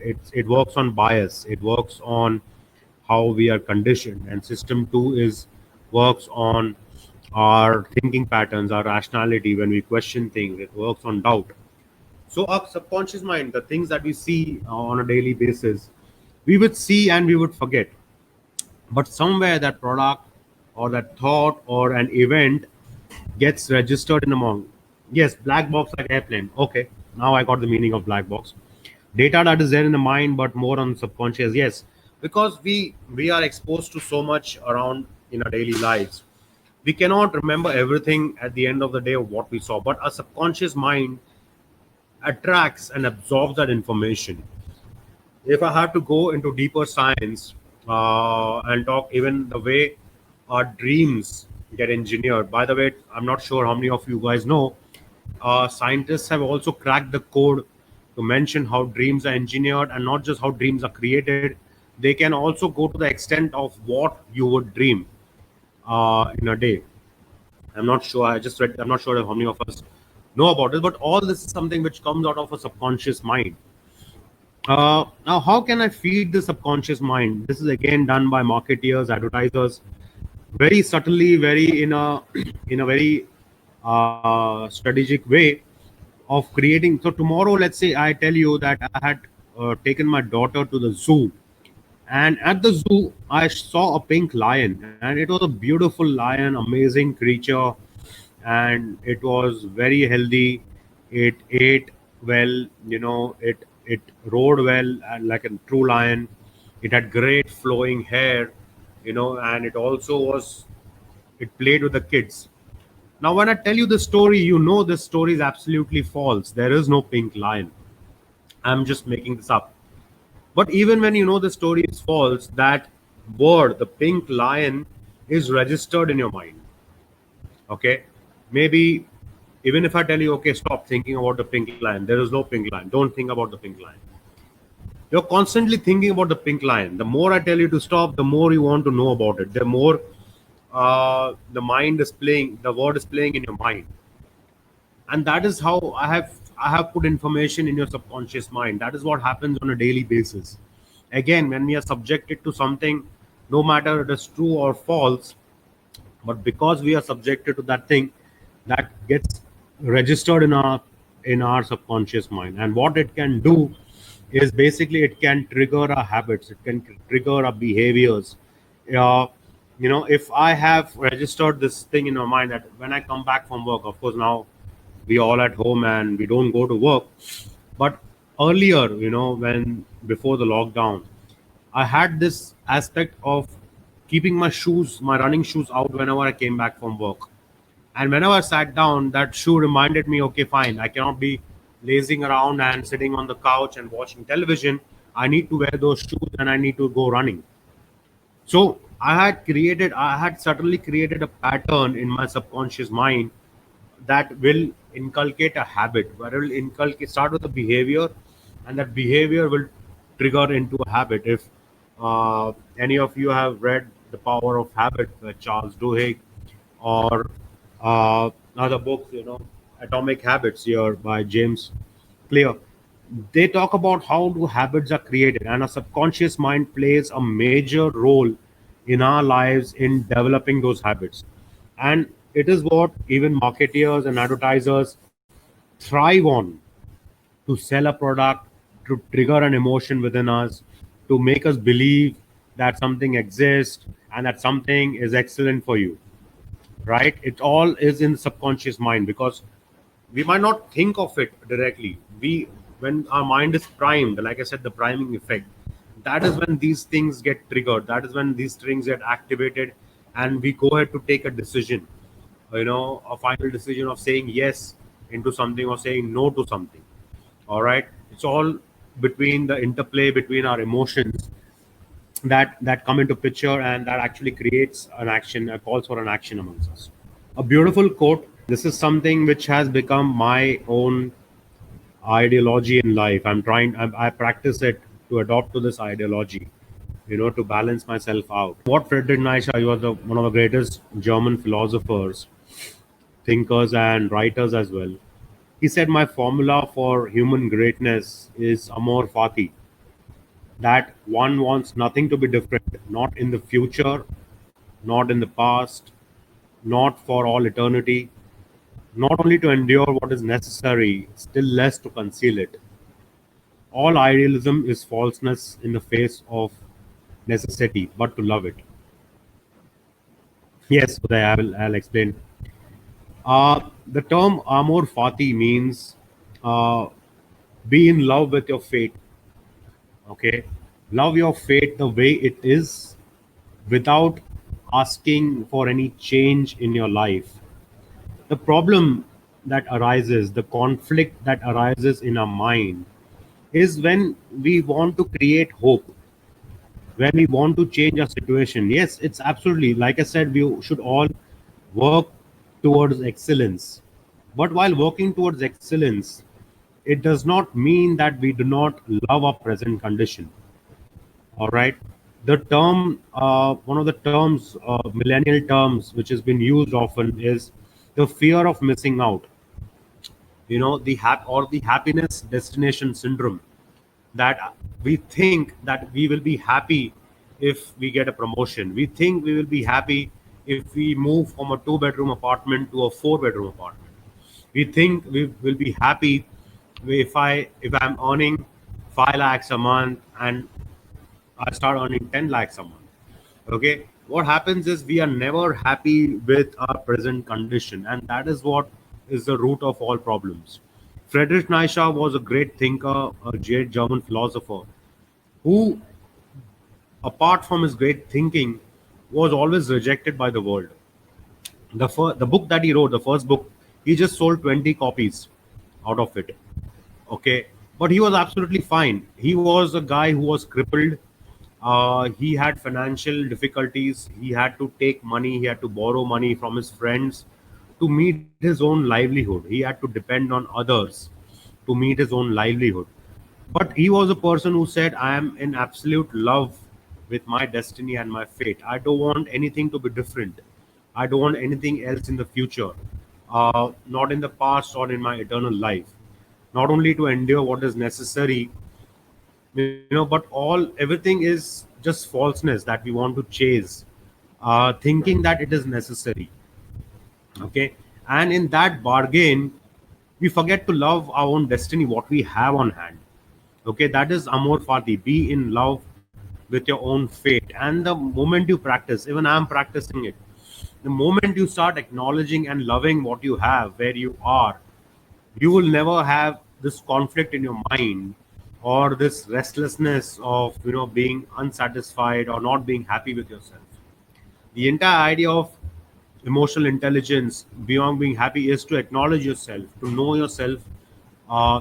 It works on bias. It works on how we are conditioned, and system two is works on our thinking patterns, our rationality when we question things. It works on doubt. So our subconscious mind, the things that we see on a daily basis, we would see and we would forget. But somewhere that product or that thought or an event gets registered in among. Yes, black box like airplane. Okay, now I got the meaning of black box. Data that is there in the mind, but more on subconscious. Yes, because we are exposed to so much around in our daily lives. We cannot remember everything at the end of the day of what we saw, but our subconscious mind attracts and absorbs that information. If I have to go into deeper science and talk even the way our dreams get engineered. By the way, I'm not sure how many of you guys know, scientists have also cracked the code to mention how dreams are engineered and not just how dreams are created. They can also go to the extent of what you would dream in a day. I'm not sure. I just read. I'm not sure how many of us know about it, but all this is something which comes out of a subconscious mind. Now, how can I feed the subconscious mind? This is again done by marketeers, advertisers, very subtly, very in a in a very strategic way. of creating. So tomorrow, let's say I tell you that I had taken my daughter to the zoo, and at the zoo I saw a pink lion, and it was a beautiful lion, amazing creature, and it was very healthy. It ate well, it rode well, and like a true lion. It had great flowing hair, and it also was, it played with the kids. Now, when I tell you the story, this story is absolutely false. There is no pink lion. I'm just making this up. But even when you know the story is false, that word, the pink lion, is registered in your mind. Okay? Maybe even if I tell you, okay, stop thinking about the pink lion, there is no pink lion. Don't think about the pink lion. You're constantly thinking about the pink lion. The more I tell you to stop, the more you want to know about it. The more the mind is playing, the word is playing in your mind, and that is how I have put information in your subconscious mind. That is what happens on a daily basis. Again, when we are subjected to something, no matter it is true or false, but because we are subjected to that thing, that gets registered in our subconscious mind. And what it can do is basically it can trigger our habits, it can trigger our behaviors. uh, if I have registered this thing in my mind that when I come back from work, of course now we all at home and we don't go to work, but earlier, when before the lockdown, I had this aspect of keeping my shoes, my running shoes out whenever I came back from work. And whenever I sat down, that shoe reminded me, okay, fine, I cannot be lazing around and sitting on the couch and watching television. I need to wear those shoes and I need to go running. So I had certainly created a pattern in my subconscious mind that will inculcate a habit, where it will inculcate, start with a behavior, and that behavior will trigger into a habit. If any of you have read The Power of Habit by Charles Duhigg, or other books, Atomic Habits here by James Clear, they talk about how do habits are created, and our subconscious mind plays a major role in our lives in developing those habits. And it is what even marketeers and advertisers thrive on, to sell a product, to trigger an emotion within us, to make us believe that something exists and that something is excellent for you, right? It all is in the subconscious mind, because we might not think of it directly. We, when our mind is primed, like I said, the priming effect, that is when these things get triggered. That is when these things get activated, and we go ahead to take a decision, a final decision of saying yes into something or saying no to something. All right, it's all between the interplay between our emotions that come into picture, and that actually creates an action, calls for an action amongst us. A beautiful quote. This is something which has become my own ideology in life. I practice it to adopt to this ideology, to balance myself out. What Friedrich Nietzsche, he was one of the greatest German philosophers, thinkers, and writers as well. He said, my formula for human greatness is amor fati, that one wants nothing to be different, not in the future, not in the past, not for all eternity, not only to endure what is necessary, still less to conceal it. All idealism is falseness in the face of necessity, but to love it. Yes, Uday, I'll explain. The term amor fati means uh, be in love with your fate. Okay, love your fate the way it is, without asking for any change in your life. The problem that arises, the conflict that arises in our mind, is when we want to create hope, when we want to change our situation. Yes, it's absolutely, like I said, we should all work towards excellence. But while working towards excellence, it does not mean that we do not love our present condition. All right. The term, one of the terms, millennial terms, which has been used often, is the fear of missing out. The happiness destination syndrome, that we think that we will be happy if we get a promotion. We think we will be happy if we move from a 2-bedroom apartment to a 4-bedroom apartment. We think we will be happy if I'm earning 5 lakhs a month and I start earning 10 lakhs a month. Okay, what happens is we are never happy with our present condition, and that is what is the root of all problems. Friedrich Nietzsche was a great thinker, a great German philosopher, who, apart from his great thinking, was always rejected by the world. The book that he wrote, the first book, he just sold 20 copies out of it. Okay, but he was absolutely fine. He was a guy who was crippled. He had financial difficulties. He had to take money. He had to borrow money from his friends to meet his own livelihood. He had to depend on others to meet his own livelihood. But he was a person who said, I am in absolute love with my destiny and my fate. I don't want anything to be different. I don't want anything else in the future, not in the past or in my eternal life. Not only to endure what is necessary, but everything is just falseness that we want to chase, thinking that it is necessary. Okay, and in that bargain, we forget to love our own destiny, what we have on hand. Okay, that is amor fati. Be in love with your own fate. And the moment you practice, even I am practicing it, the moment you start acknowledging and loving what you have, where you are, you will never have this conflict in your mind, or this restlessness of being unsatisfied or not being happy with yourself. The entire idea of emotional intelligence beyond being happy is to acknowledge yourself, to know yourself,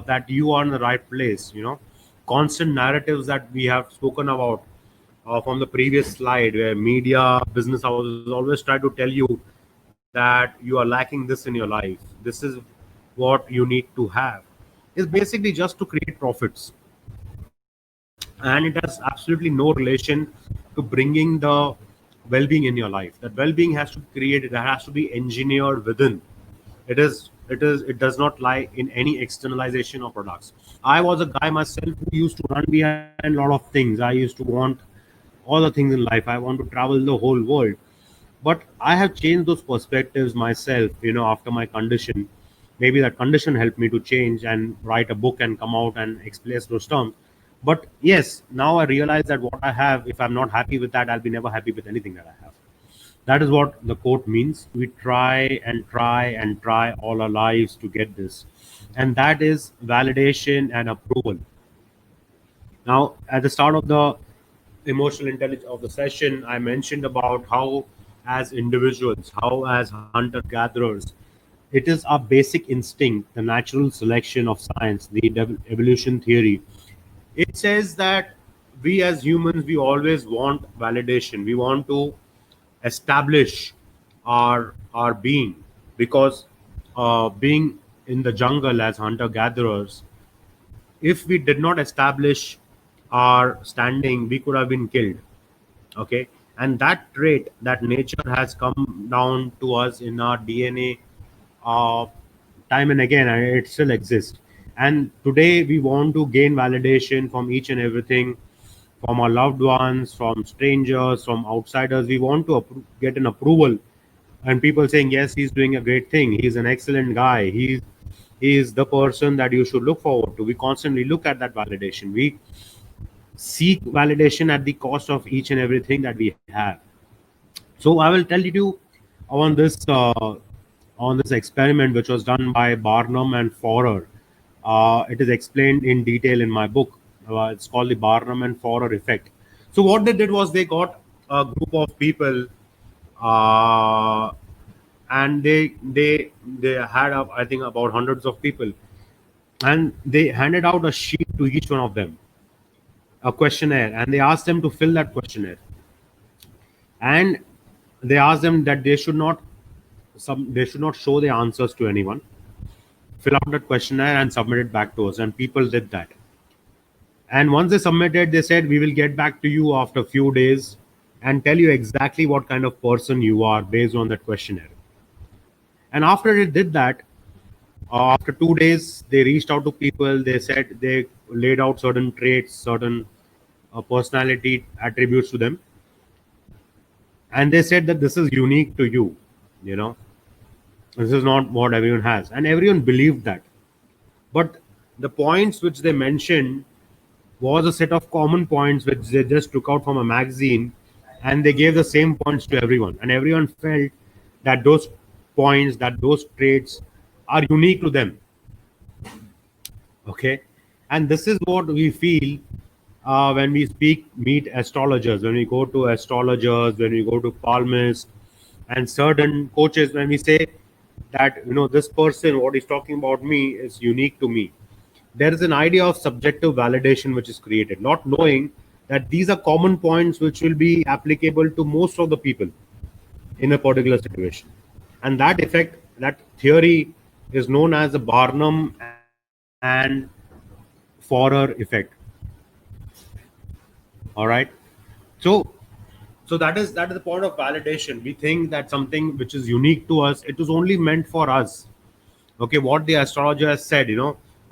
that you are in the right place. Constant narratives that we have spoken about from the previous slide, where media, business houses always try to tell you that you are lacking this in your life, this is what you need to have, is basically just to create profits. And it has absolutely no relation to bringing the well-being in your life. That well-being has to be created, it has to be engineered within. It does not lie in any externalization of products. I was a guy myself who used to run behind a lot of things. I used to want all the things in life. I want to travel the whole world. But I have changed those perspectives myself, after my condition. Maybe that condition helped me to change and write a book and come out and explain those terms. But yes, now I realize that what I have, if I'm not happy with that, I'll be never happy with anything that I have. That is what the quote means. We try and try and try all our lives to get this. And that is validation and approval. Now, at the start of the emotional intelligence of the session, I mentioned about how, as individuals, how, as hunter gatherers, it is our basic instinct, the natural selection of science, the evolution theory. It says that we as humans, we always want validation. We want to establish our being, because being in the jungle as hunter gatherers, if we did not establish our standing, we could have been killed. Okay, and that trait, that nature has come down to us in our DNA, uh, time and again, and it still exists. And today we want to gain validation from each and everything, from our loved ones, from strangers, from outsiders. We want to get an approval, and people saying, yes, he's doing a great thing, he's an excellent guy, he is the person that you should look forward to. We constantly look at that validation. We seek validation at the cost of each and everything that we have. So I will tell you on this experiment which was done by Barnum and Forer. It is explained in detail in my book. It's called the Barnum and Forer effect. So what they did was they got a group of people, uh, and they had I think about hundreds of people, and they handed out a sheet to each one of them, a questionnaire, and they asked them to fill that questionnaire. And they asked them that they should not show their answers to anyone. Fill out that questionnaire and submit it back to us. And people did that. And once they submitted, they said, we will get back to you after a few days and tell you exactly what kind of person you are based on that questionnaire. And after they did that, after 2 days, they reached out to people. They said they laid out certain traits, certain personality attributes to them. And they said that this is unique to you, you know. This is not what everyone has, and everyone believed that. But the points which they mentioned was a set of common points which they just took out from a magazine, and they gave the same points to everyone, and everyone felt that those points, that those traits are unique to them. Okay, and this is what we feel when we meet astrologers, when we go to astrologers, when we go to palmists and certain coaches, when we say that this person, what he's talking about me, is unique to me. There is an idea of subjective validation which is created, not knowing that these are common points which will be applicable to most of the people in a particular situation. And that effect, that theory, is known as the Barnum and Forer effect. All right. So that is the point of validation. We think that something which is unique to us, it was only meant for us. Okay, what the astrologer has said,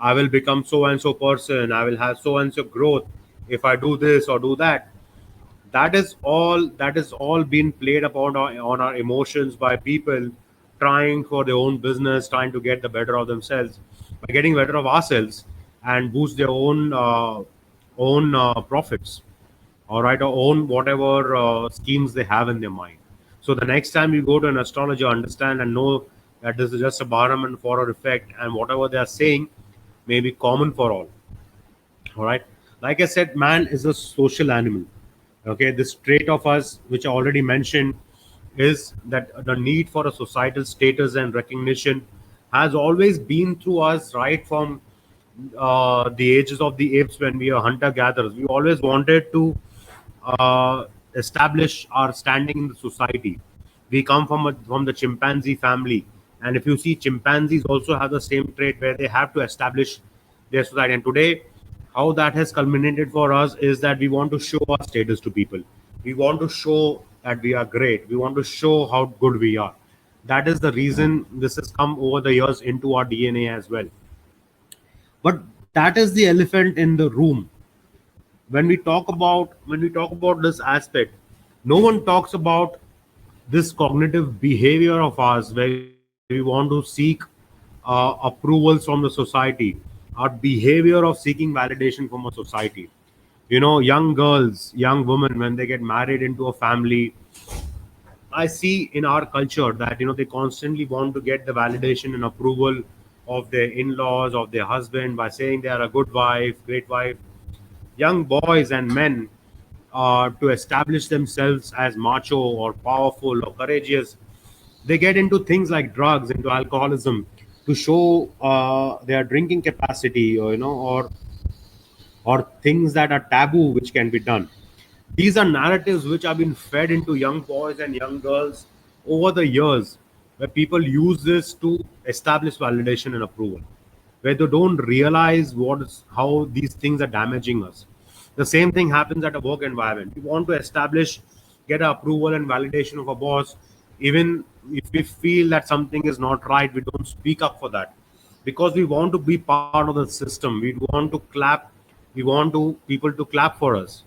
I will become so and so person, I will have so and so growth if I do this or do that. That is all being played upon on our emotions by people trying for their own business, trying to get the better of themselves by getting better of ourselves and boost their own profits, all right, or own whatever schemes they have in their mind. So the next time you go to an astrologer, understand and know that this is just a Barnum and Forer effect, and whatever they are saying may be common for all right. Like I said, man is a social animal. Okay, this trait of us, which I already mentioned, is that the need for a societal status and recognition has always been through us right from the ages of the apes when we are hunter gatherers. We always wanted to establish our standing in the society. We come from the chimpanzee family, and if you see, chimpanzees also have the same trait where they have to establish their society. And today, how that has culminated for us is that we want to show our status to people. We want to show that we are great. We want to show how good we are. That is the reason this has come over the years into our DNA as well. But that is the elephant in the room. When we talk about this aspect, no one talks about this cognitive behavior of ours where we want to seek approvals from the society, our behavior of seeking validation from a society. Young girls, young women, when they get married into a family, I see in our culture that they constantly want to get the validation and approval of their in-laws, of their husband, by saying they are a good wife, great wife. Young boys and men, to establish themselves as macho or powerful or courageous, they get into things like drugs, into alcoholism, to show their drinking capacity, or things that are taboo which can be done. These are narratives which have been fed into young boys and young girls over the years, where people use this to establish validation and approval, where they don't realize how these things are damaging us. The same thing happens at a work environment. We want to establish, get approval and validation of a boss. Even if we feel that something is not right, we don't speak up for that because we want to be part of the system. We want to clap. We want to people to clap for us,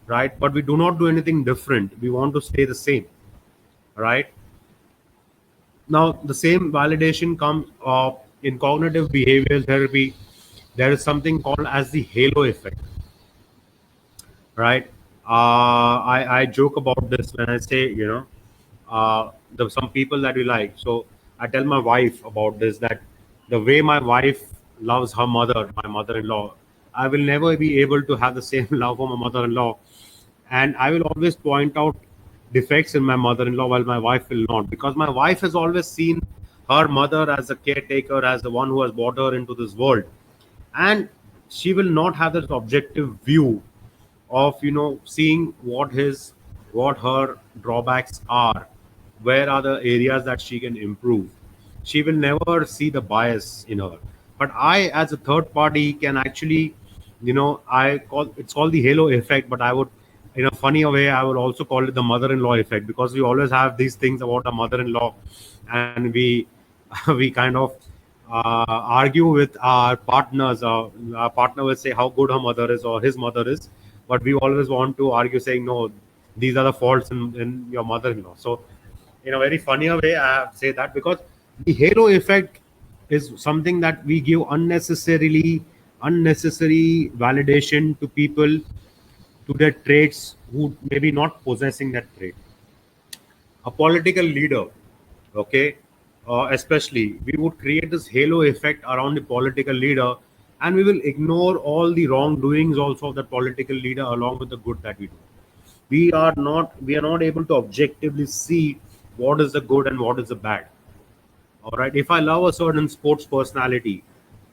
right? But we do not do anything different. We want to stay the same, right? Now, the same validation comes in cognitive behavioral therapy. There is something called as the halo effect, right? I joke about this when I say, some people that we like. So I tell my wife about this, that the way my wife loves her mother, my mother-in-law, I will never be able to have the same love for my mother-in-law, and I will always point out defects in my mother-in-law while my wife will not, because my wife has always seen her mother as a caretaker, as the one who has brought her into this world, and she will not have this objective view of seeing what her drawbacks are, where are the areas that she can improve. She will never see the bias in her. But I, as a third party, can actually, I call it's called the halo effect, but I would, in a funnier way, I would also call it the mother-in-law effect, because we always have these things about our mother-in-law, and we we kind of argue with our partners. Our partner will say how good her mother is or his mother is, but we always want to argue saying no, these are the faults in your mother-in-law. So in a very funnier way, I have to say that, because The halo effect is something that we give unnecessary validation to people, to their traits who maybe not possessing that trait. A political leader, okay, especially, we would create this halo effect around the political leader, and we will ignore all the wrongdoings also of that political leader along with the good that we do. We are not able to objectively see what is the good and what is the bad. All right. If I love a certain sports personality,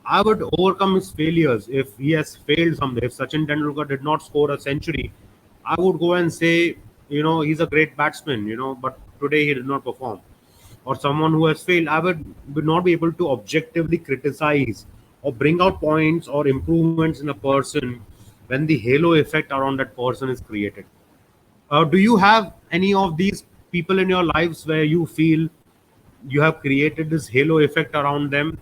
I would overcome his failures. If he has failed someday, if Sachin Tendulkar did not score a century, I would go and say, he's a great batsman, but today he did not perform. Or someone who has failed, I would not be able to objectively criticize or bring out points or improvements in a person when the halo effect around that person is created. Do you have any of these people in your lives where you feel you have created this halo effect around them,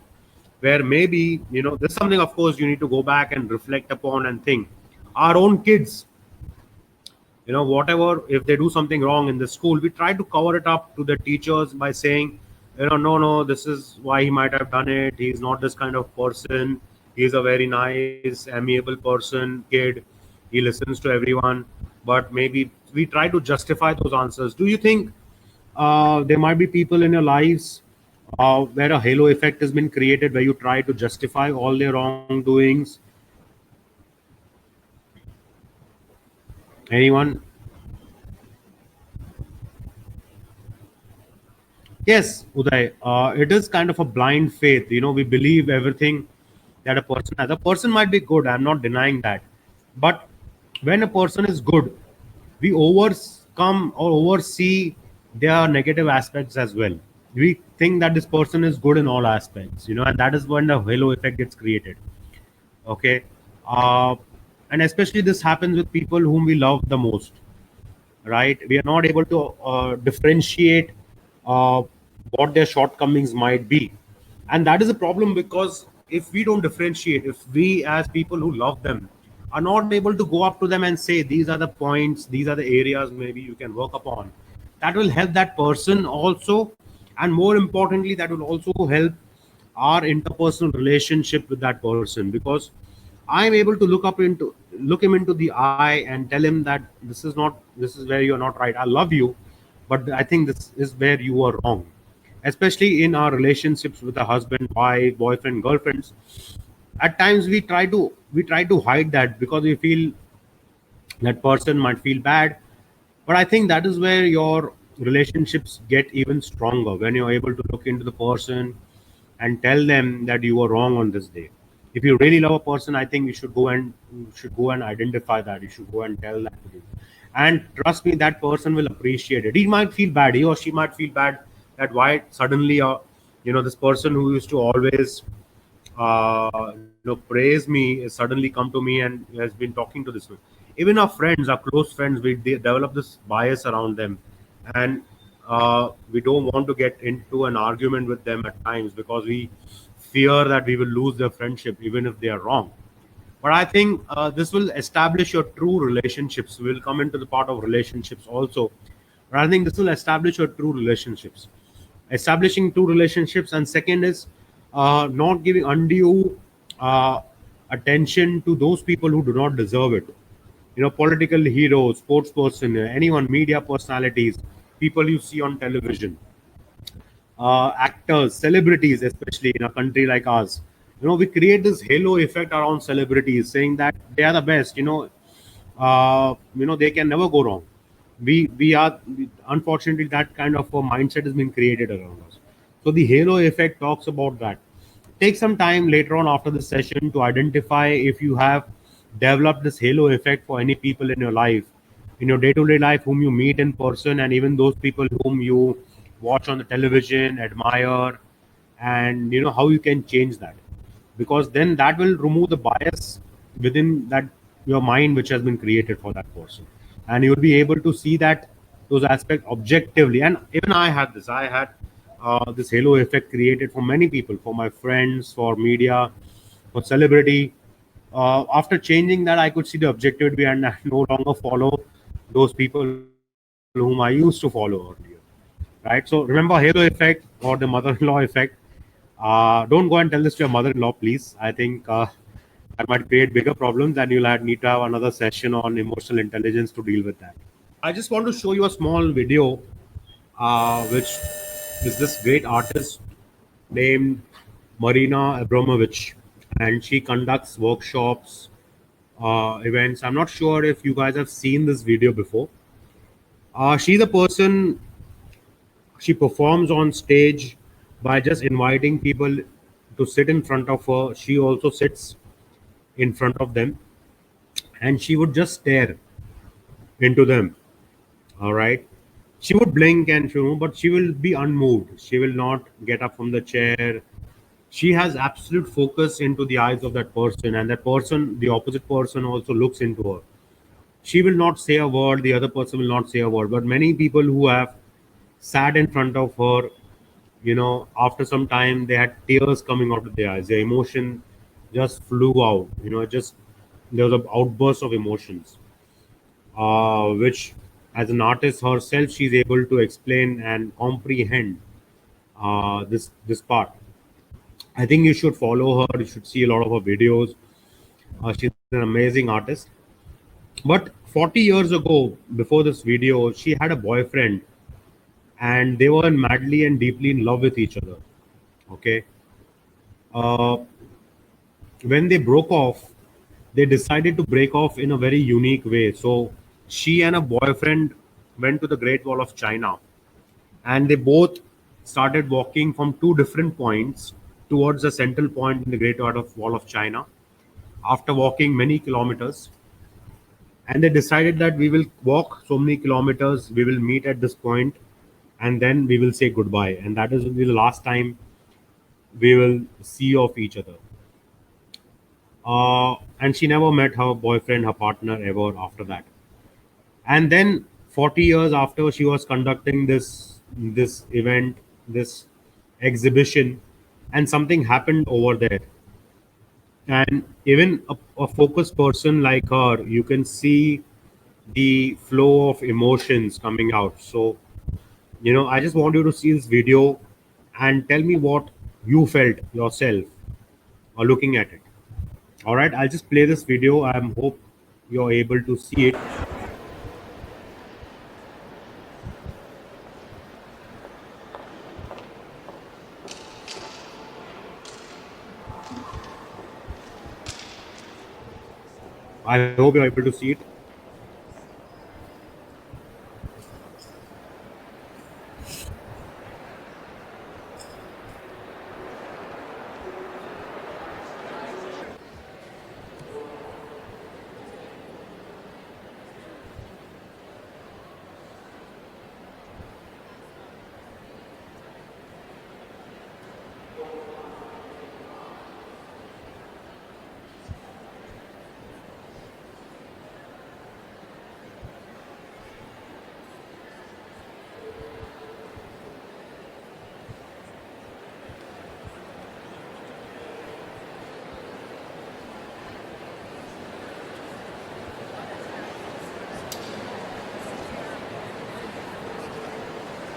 where maybe there's something, of course, you need to go back and reflect upon and think. Our own kids, whatever, if they do something wrong in the school, we try to cover it up to the teachers by saying, no, this is why he might have done it, he's not this kind of person, he's a very nice amiable person, kid, he listens to everyone. But maybe we try to justify those answers. Do you think there might be people in your lives where a halo effect has been created, where you try to justify all their wrongdoings? Anyone? Yes, Uday. It is kind of a blind faith. We believe everything that a person has. A person might be good. I'm not denying that. But when a person is good, we overcome or oversee their negative aspects as well. We think that this person is good in all aspects, and that is when the halo effect gets created. Okay. Uh, and especially this happens with people whom we love the most, right? We are not able to differentiate uh, what their shortcomings might be. And that is a problem, because if we don't differentiate, if we as people who love them are not able to go up to them and say, these are the points, these are the areas maybe you can work upon, that will help that person also. And more importantly, that will also help our interpersonal relationship with that person, because I'm able to look him into the eye and tell him that this is where you're not right. I love you, but I think this is where you are wrong. Especially in our relationships with a husband, wife, boyfriend, girlfriends, at times we try to hide that because we feel that person might feel bad. But I think that is where your relationships get even stronger, when you're able to look into the person and tell them that you were wrong on this day. If you really love a person, I think you should go and identify that. You should go and tell that to him. And trust me, that person will appreciate it. He might feel bad, he or she might feel bad, that why suddenly this person who used to always praise me has suddenly come to me and has been talking to this one. Even our friends, our close friends, we develop this bias around them, and we don't want to get into an argument with them at times, because we fear that we will lose their friendship even if they are wrong. But I think this will establish your true relationships. We'll come into the part of relationships also. But I think this will establish your true relationships. Establishing true relationships, and second is not giving undue attention to those people who do not deserve it. Political heroes, sports person, anyone, media personalities, people you see on television, actors, celebrities, especially in a country like ours. We create this halo effect around celebrities, saying that they are the best. They can never go wrong. Unfortunately, that kind of a mindset has been created around us. So the halo effect talks about that. Take some time later on after the session to identify if you have developed this halo effect for any people in your life, in your day-to-day life, whom you meet in person, and even those people whom you watch on the television, admire, and how you can change that, because then that will remove the bias within that your mind which has been created for that person, and you'll be able to see that those aspects objectively. And even I had this halo effect created for many people, for my friends, for media, for celebrity. After changing that, I could see the objectivity, and I no longer follow those people whom I used to follow earlier. right? So remember halo effect or the mother-in-law effect. Don't go and tell this to your mother-in-law, please. I think that might create bigger problems, and you'll need to have another session on emotional intelligence to deal with that. I just want to show you a small video, which is this great artist named Marina Abramovich, and she conducts workshops, events. I'm not sure if you guys have seen this video before. She's a person, she performs on stage by just inviting people to sit in front of her. She also sits in front of them, and she would just stare into them. All right. She would blink and but she will be unmoved. She will not get up from the chair. She has absolute focus into the eyes of that person, and that person, the opposite person, also looks into her. She will not say a word, the other person will not say a word. But many people who have sat in front of her, after some time they had tears coming out of their eyes. Their emotion just flew out. Just there was an outburst of emotions, which, as an artist herself, she's able to explain and comprehend this part. I think you should follow her. You should see a lot of her videos. She's an amazing artist. But 40 years ago, before this video, she had a boyfriend, and they were madly and deeply in love with each other. Okay. Uh, when they broke off, they decided to break off in a very unique way. So she and her boyfriend went to the Great Wall of China, and they both started walking from two different points towards the central point in the Wall of China. After walking many kilometers, and they decided that we will walk so many kilometers, we will meet at this point, and then we will say goodbye, and that is the last time we will see of each other. And she never met her boyfriend, her partner, ever after that. And then 40 years after, she was conducting this event, this exhibition, and something happened over there. And even a focused person like her, you can see the flow of emotions coming out. So I just want you to see this video and tell me what you felt yourself or looking at it. All right, I'll just play this video. I hope you're able to see it. I hope you're able to see it.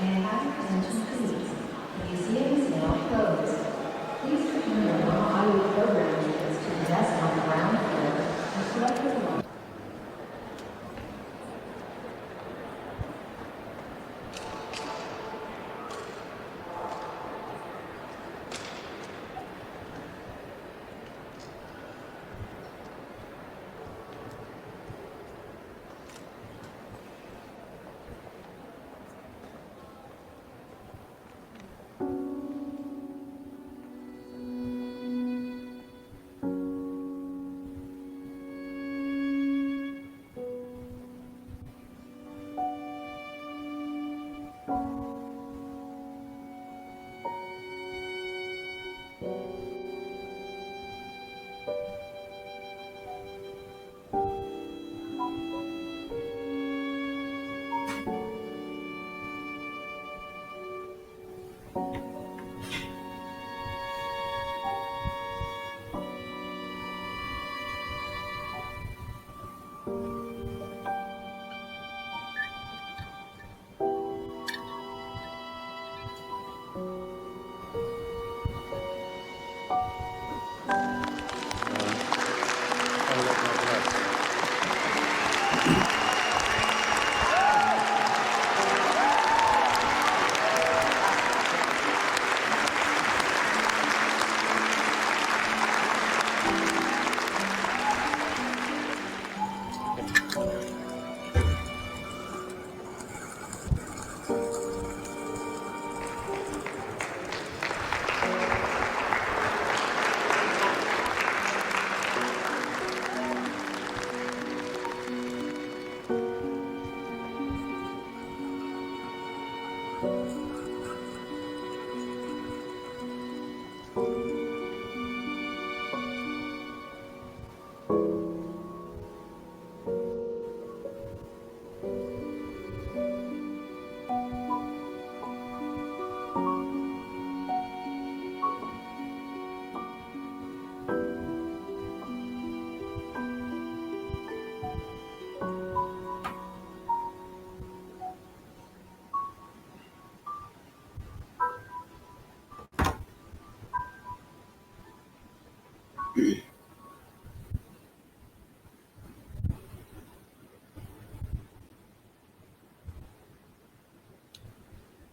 And have your attention please. The museum is now closed. Please return your non-highway program tickets to the desk on the ground floor and select your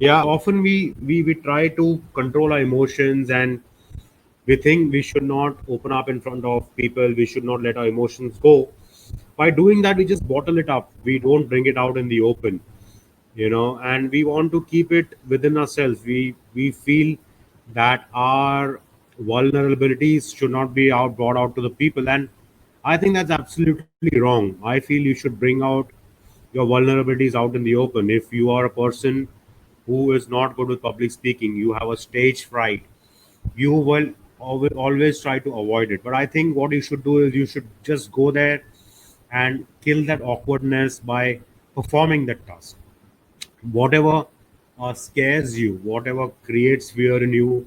Yeah, often we try to control our emotions, and we think we should not open up in front of people, we should not let our emotions go. By doing that, we just bottle it up, we don't bring it out in the open, and we want to keep it within ourselves. We feel that our vulnerabilities should not be out brought out to the people, and I think that's absolutely wrong. I feel you should bring out your vulnerabilities out in the open. If you are a person who is not good with public speaking, you have a stage fright, you will always try to avoid it. But I think what you should do is you should just go there and kill that awkwardness by performing that task. Whatever scares you, whatever creates fear in you,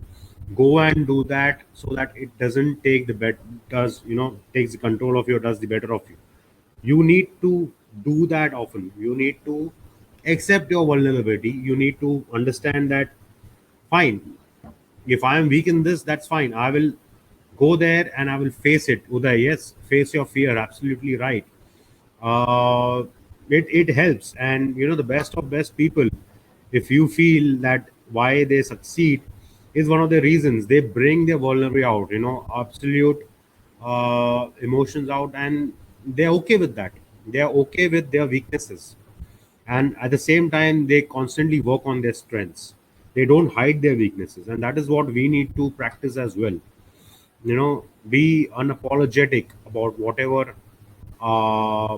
go and do that so that it doesn't take the bet does takes the control of you, does the better of you. You need to do that often. You need to accept your vulnerability. You need to understand that, fine, if I am weak in this, that's fine. I will go there and I will face it. Uday, yes, face your fear. Absolutely right. uh, it helps. And the best of best people, if you feel that why they succeed is one of the reasons they bring their vulnerability out, absolute emotions out, and they're okay with that. They're okay with their weaknesses, and at the same time they constantly work on their strengths. They don't hide their weaknesses, and that is what we need to practice as well. Be unapologetic about whatever uh,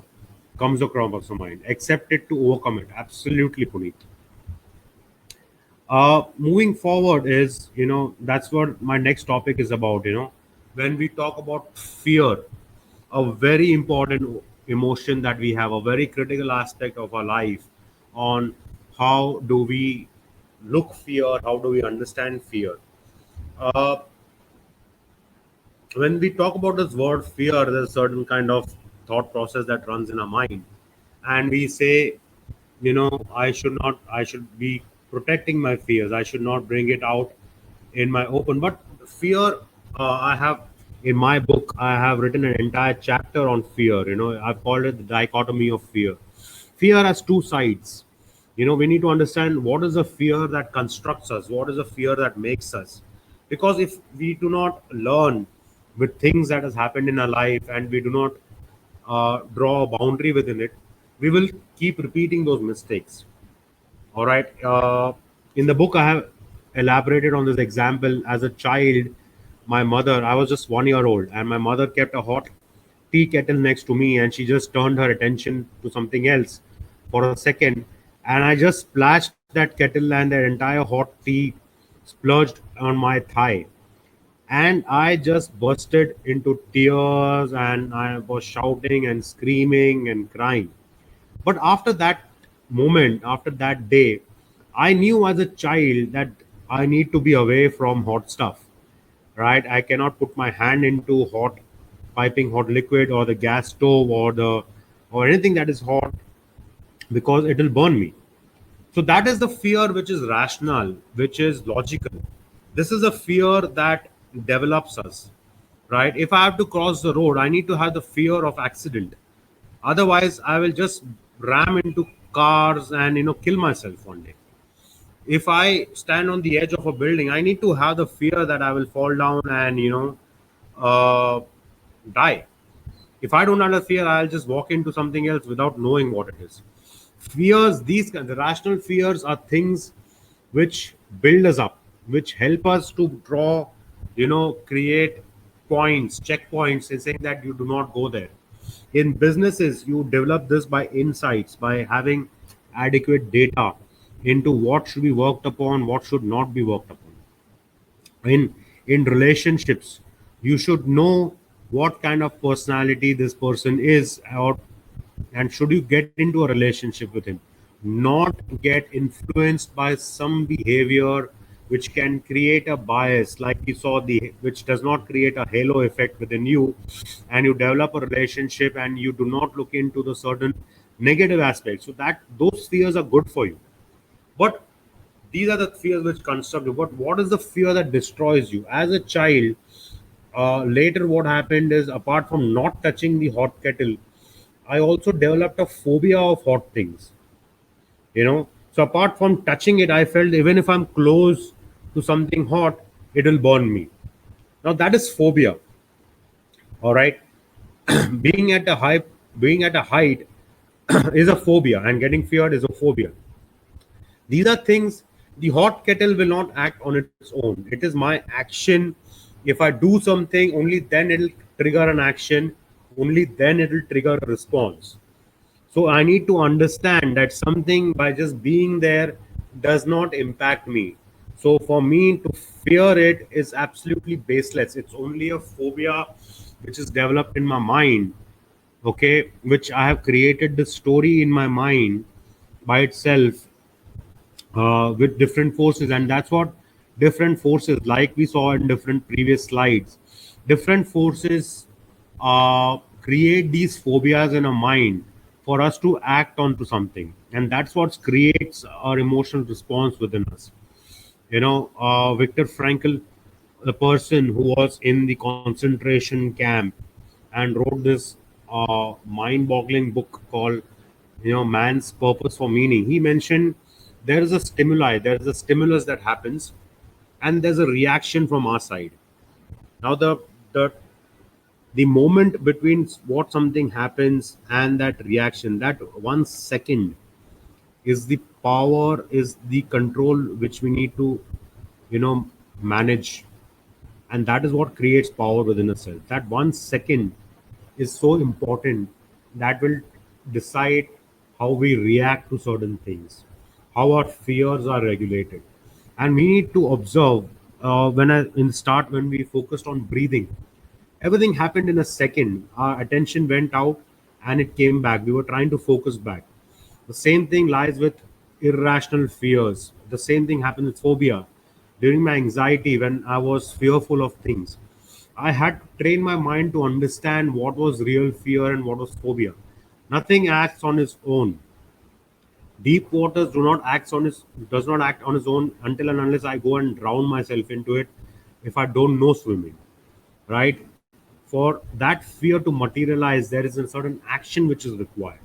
comes across your mind. Accept it to overcome it. Absolutely, Puneet. Moving forward is, that's what my next topic is about. When we talk about fear, a very important emotion that we have, a very critical aspect of our life, on how do we look fear, how do we understand fear. Uh, when we talk about this word fear, there's a certain kind of thought process that runs in our mind, and we say, I should be protecting my fears, I should not bring it out in my open. But fear, I have, in my book I have written an entire chapter on fear. I've called it the dichotomy of fear. Fear has two sides. We need to understand what is the fear that constructs us, what is the fear that makes us. Because if we do not learn with things that has happened in our life, and we do not draw a boundary within it, we will keep repeating those mistakes. All right. In the book, I have elaborated on this example. As a child, my mother, I was just 1 year old, and my mother kept a hot tea kettle next to me, and she just turned her attention to something else for a second. And I just splashed that kettle, and the entire hot tea splurged on my thigh. And I just bursted into tears, and I was shouting and screaming and crying. But after that moment, after that day, I knew as a child that I need to be away from hot stuff, right? I cannot put my hand into hot, piping hot liquid, or the gas stove, or anything that is hot, because it will burn me. So that is the fear which is rational, which is logical. This is a fear that develops us, right? If I have to cross the road, I need to have the fear of accident. Otherwise, I will just ram into cars and kill myself one day. If I stand on the edge of a building, I need to have the fear that I will fall down and uh, die. If I don't have a fear, I'll just walk into something else without knowing what it is. Fears, the rational fears are things which build us up, which help us to draw, create points, checkpoints, and saying that you do not go there. In businesses, you develop this by insights, by having adequate data. into what should be worked upon, what should not be worked upon. In relationships, you should know what kind of personality this person is, or and should you get into a relationship with him, not get influenced by some behavior which can create a bias, like we saw, the which does not create a halo effect within you, and you develop a relationship and you do not look into the certain negative aspects, so that those fears are good for you. But these are the fears which construct you. But what is the fear that destroys you? As a child, later what happened is, apart from not touching the hot kettle, I also developed a phobia of hot things. So apart from touching it, I felt even if I'm close to something hot, it will burn me. Now that is phobia. All right. being at a high Being at a height is a phobia, and getting feared is a phobia. These are things. The hot kettle will not act on its own. It is my action. If I do something, only then it'll trigger an action. Only then it'll trigger a response. So I need to understand that something by just being there does not impact me. So for me to fear it is absolutely baseless. It's only a phobia which is developed in my mind, okay, which I have created the story in my mind by itself, with different forces. And that's what different forces, like we saw in different previous slides, different forces create these phobias in our mind for us to act onto something, and that's what creates our emotional response within us. Viktor Frankl, the person who was in the concentration camp and wrote this mind-boggling book called, Man's Purpose for Meaning. He mentioned there is a stimuli, there is a stimulus that happens, and there's a reaction from our side. Now, the the moment between what something happens and that reaction, that 1 second, is the power, is the control which we need to, manage, and that is what creates power within a self. That 1 second is so important, that will decide how we react to certain things, how our fears are regulated. And we need to observe, when we focused on breathing, everything happened in a second. Our attention went out and it came back. We were trying to focus back. The same thing lies with irrational fears. The same thing happened with phobia. During my anxiety, when I was fearful of things, I had to train my mind to understand what was real fear and what was phobia. Nothing acts on its own. Deep waters does not act on its own until and unless I go and drown myself into it if I don't know swimming. Right? For that fear to materialize, there is a certain action which is required.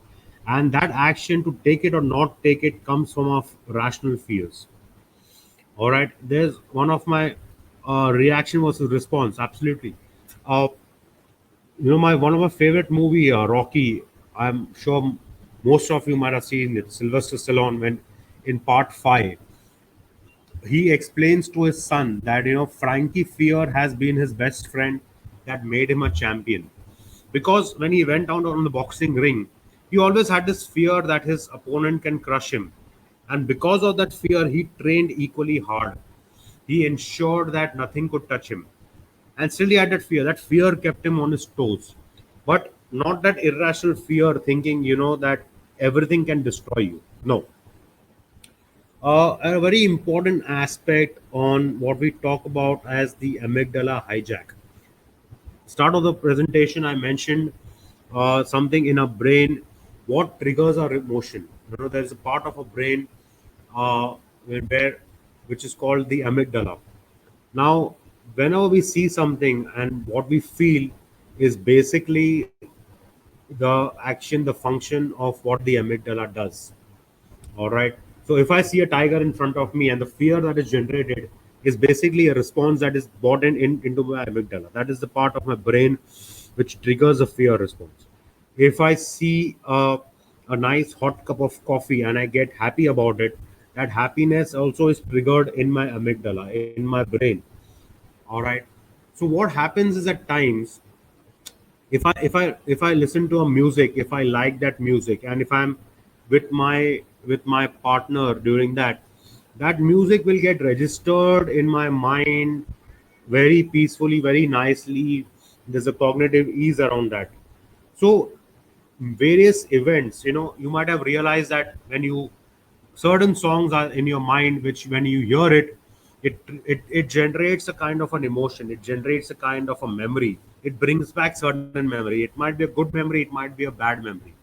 And that action, to take it or not take it, comes from our rational fears. All right. There's one of my reaction was a response. Absolutely. Uh, my one of my favorite movie, Rocky. I'm sure most of you might have seen it. Sylvester Stallone, when in part 5, he explains to his son that Frankie Fear has been his best friend that made him a champion. Because when he went out on the boxing ring, he always had this fear that his opponent can crush him, and because of that fear, he trained equally hard. He ensured that nothing could touch him, and still he had that fear. That fear kept him on his toes, but not that irrational fear, thinking that everything can destroy you. No. A very important aspect on what we talk about as the amygdala hijack. Start of the presentation, I mentioned something in our brain, what triggers our emotion. There's a part of our brain where which is called the amygdala. Now, whenever we see something, and what we feel is basically the action, the function of what the amygdala does. All right. So if I see a tiger in front of me, and the fear that is generated is basically a response that is brought into my amygdala. That is the part of my brain which triggers a fear response. If I see a nice hot cup of coffee and I get happy about it, that happiness also is triggered in my amygdala, in my brain. All right. So what happens is, at times, if I listen to a music, if I like that music, and if I'm with my with my partner during that, that music will get registered in my mind very peacefully, very nicely. There's a cognitive ease around that. So various events, you might have realized that when you certain songs are in your mind, which when you hear it, it generates a kind of an emotion, it generates a kind of a memory, it brings back certain memory. It might be a good memory, it might be a bad memory.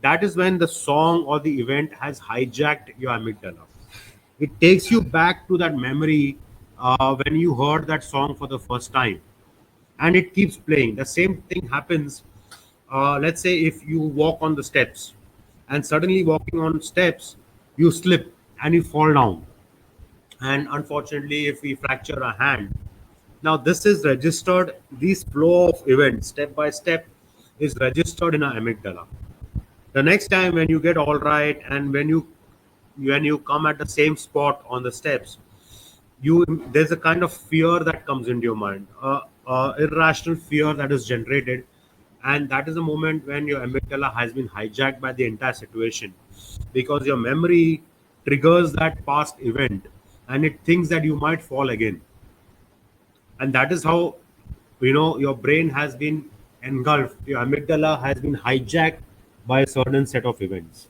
That is when the song or the event has hijacked your amygdala. It takes you back to that memory when you heard that song for the first time, and it keeps playing. The same thing happens. Let's say if you walk on the steps, and suddenly walking on steps, you slip and you fall down. And unfortunately, if we fracture a hand, now this is registered, this flow of events, step by step, is registered in our amygdala. The next time when you get all right, and when you come at the same spot on the steps, you there's a kind of fear that comes into your mind, irrational fear that is generated, and that is a moment when your amygdala has been hijacked by the entire situation, because your memory triggers that past event, and it thinks that you might fall again. And that is how your brain has been engulfed, your amygdala has been hijacked by a certain set of events.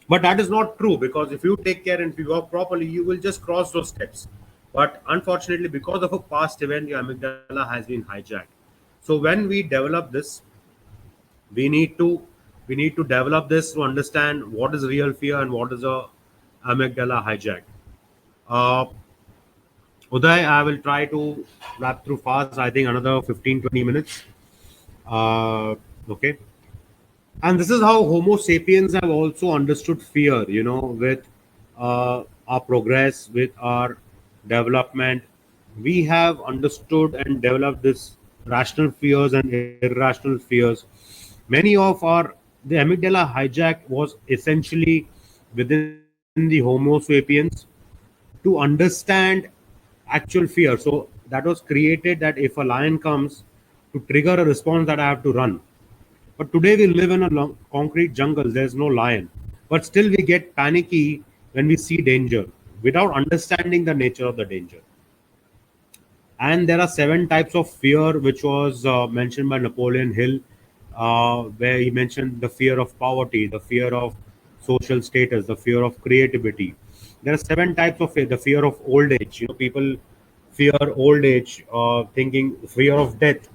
But that is not true, because if you take care and if you work properly, you will just cross those steps. But unfortunately, because of a past event, your amygdala has been hijacked. So when we develop this, we need to we need to develop this to understand what is real fear and what is a amygdala hijack. Uh, Uday, I will try to wrap through fast. I think another 15-20 minutes. Okay. And this is how Homo sapiens have also understood fear, with our progress, with our development. We have understood and developed this rational fears and irrational fears. Many of the amygdala hijack was essentially within the Homo sapiens to understand actual fear. So that was created that if a lion comes, to trigger a response that I have to run. But today we live in a concrete jungle. There's no lion. But still we get panicky when we see danger without understanding the nature of the danger. And there are 7 types of fear, which was mentioned by Napoleon Hill, where he mentioned the fear of poverty, the fear of social status, the fear of creativity. There are 7 types of fear. The fear of old age. People fear old age, thinking fear of death.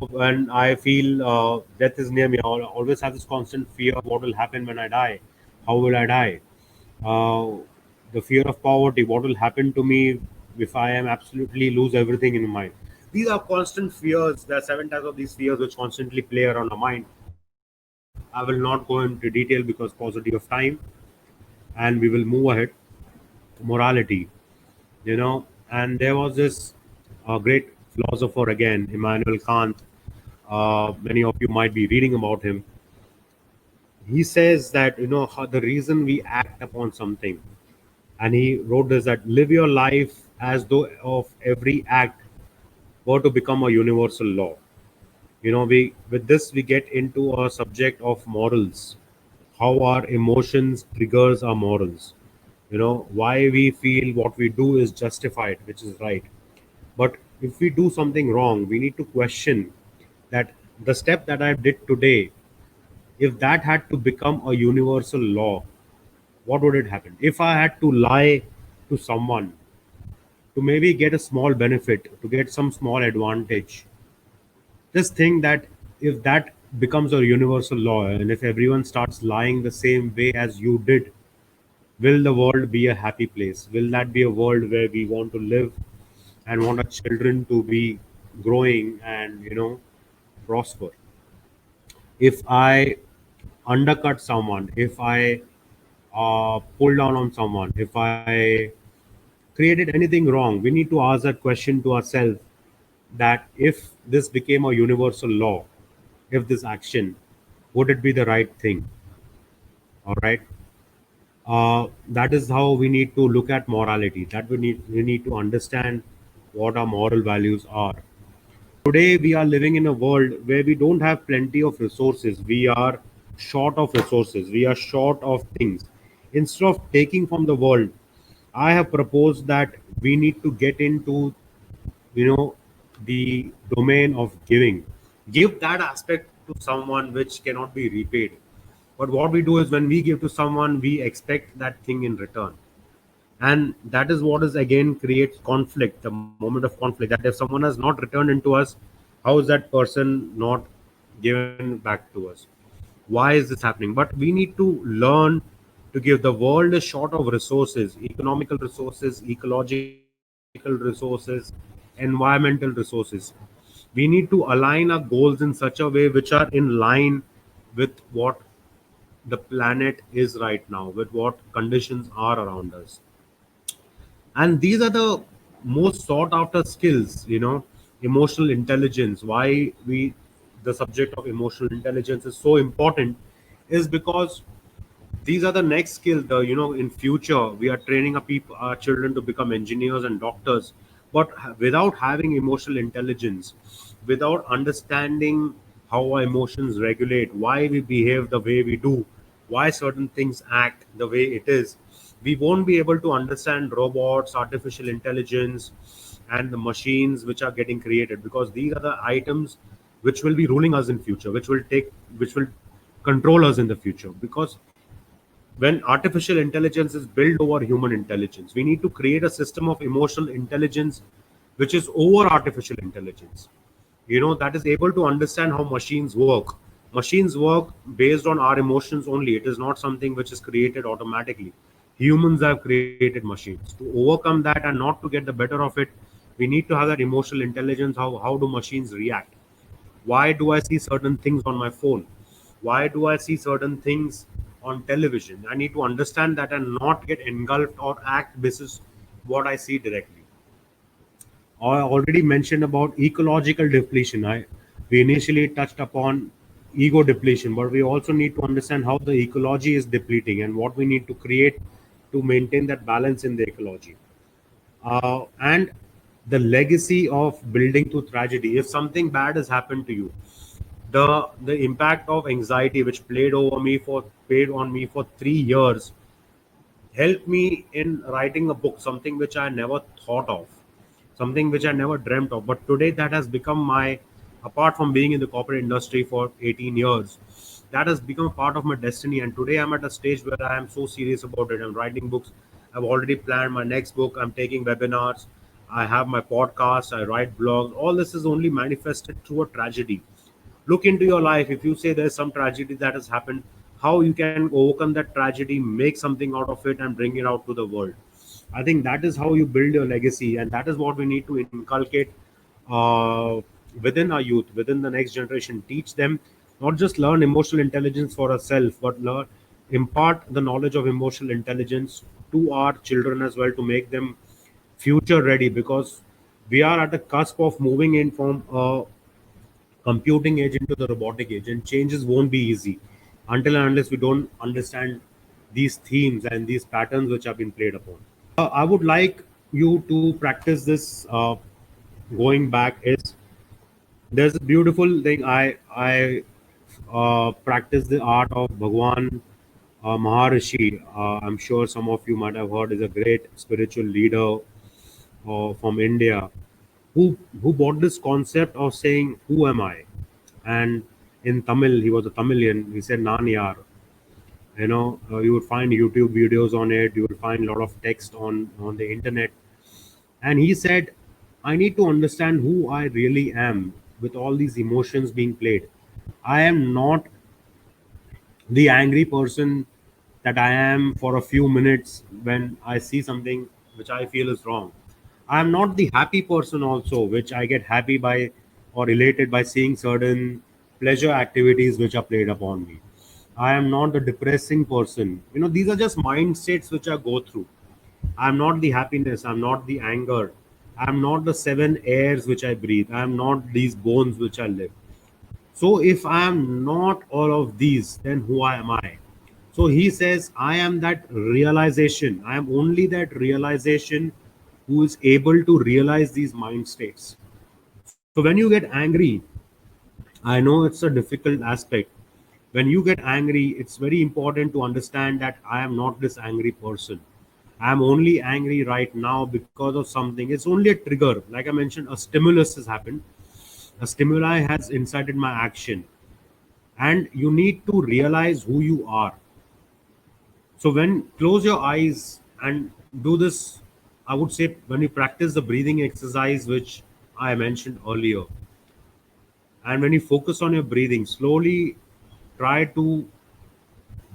When I feel death is near me, I always have this constant fear of what will happen when I die. How will I die? Uh, the fear of poverty. What will happen to me if I am absolutely lose everything in my mind? These are constant fears. There are 7 types of these fears which constantly play around our mind. I will not go into detail because paucity of time, and we will move ahead. Morality, and there was this great philosopher again, Immanuel Kant. Many of you might be reading about him. He says that how the reason we act upon something, and he wrote this, that live your life as though of every act were to become a universal law. We with this we get into a subject of morals, how our emotions triggers our morals, why we feel what we do is justified, which is right. But if we do something wrong, we need to question that the step that I did today, if that had to become a universal law, what would it happen? If I had to lie to someone to maybe get a small benefit, to get some small advantage, just think that if that becomes a universal law, and if everyone starts lying the same way as you did, will the world be a happy place? Will that be a world where we want to live and want our children to be growing and prosper? If I undercut someone, if I pull down on someone, if I created anything wrong, we need to ask that question to ourselves, that if this became a universal law, if this action, would it be the right thing? All right. That is how we need to look at morality. That we need to understand what our moral values are. Today we are living in a world where we don't have plenty of resources. We are short of resources, we are short of things. Instead of taking from the world, I have proposed that we need to get into, you know, the domain of giving. Give that aspect to someone which cannot be repaid. But what we do is when we give to someone, we expect that thing in return. And that is what is again creates conflict, the moment of conflict, that if someone has not returned into us, how is that person not given back to us? Why is this happening? But we need to learn to give. The world is short of resources, economical resources, ecological resources, environmental resources. We need to align our goals in such a way which are in line with what the planet is right now, with what conditions are around us. And these are the most sought after skills, emotional intelligence. Why we the subject of emotional intelligence is so important is because these are the next skill. In future we are training our children to become engineers and doctors, but without having emotional intelligence, without understanding how our emotions regulate, why we behave the way we do, why certain things act the way it is, we won't be able to understand robots, artificial intelligence, and the machines which are getting created, because these are the items which will be ruling us in future, which will control us in the future. Because when artificial intelligence is built over human intelligence, we need to create a system of emotional intelligence which is over artificial intelligence, that is able to understand how machines work based on our emotions only. It is not something which is created automatically. Humans have created machines. To overcome that and not to get the better of it, we need to have that emotional intelligence. How do machines react? Why do I see certain things on my phone? Why do I see certain things on television? I need to understand that and not get engulfed or act basis what I see directly. I already mentioned about ecological depletion. We initially touched upon ego depletion, but we also need to understand how the ecology is depleting and what we need to create to maintain that balance in the ecology. And the legacy of building through tragedy. If something bad has happened to you, the impact of anxiety which played on me for 3 years helped me in writing a book, something which I never thought of, something which I never dreamt of. But today that has become apart from being in the corporate industry for 18 years, that has become part of my destiny. And today I'm at a stage where I am so serious about it. I'm writing books. I've already planned my next book. I'm taking webinars. I have my podcast. I write blogs. All this is only manifested through a tragedy. Look into your life. If you say there's some tragedy that has happened, how you can overcome that tragedy, make something out of it, and bring it out to the world. I think that is how you build your legacy, and that is what we need to inculcate uh, within our youth, within the next generation. Teach them, not just learn emotional intelligence for ourselves, but impart the knowledge of emotional intelligence to our children as well, to make them future ready. Because we are at the cusp of moving in from a computing age into the robotic age, and changes won't be easy until and unless we don't understand these themes and these patterns which have been played upon. I would like you to practice this. Going back is, there's a beautiful thing. I practice the art of Bhagwan Maharishi. I'm sure some of you might have heard, is a great spiritual leader from India, who bought this concept of saying, "Who am I?" And in Tamil, he was a Tamilian. He said, "Nan yaar." You would find YouTube videos on it. You will find a lot of text on the internet. And he said, "I need to understand who I really am with all these emotions being played. I am not the angry person that I am for a few minutes when I see something which I feel is wrong. I am not the happy person also, which I get happy by or elated by seeing certain pleasure activities which are played upon me. I am not the depressing person. These are just mind states which I go through. I'm not the happiness. I'm not the anger. I'm not the seven airs which I breathe. I'm not these bones which I live. So if I am not all of these, then who am I? So he says, I am that realization. I am only that realization who is able to realize these mind states. So when you get angry, I know it's a difficult aspect. When you get angry, it's very important to understand that I am not this angry person. I'm only angry right now because of something. It's only a trigger. Like I mentioned, a stimulus has happened. A stimuli has incited my action. And you need to realize who you are. So when close your eyes and do this, I would say when you practice the breathing exercise, which I mentioned earlier, and when you focus on your breathing, slowly try to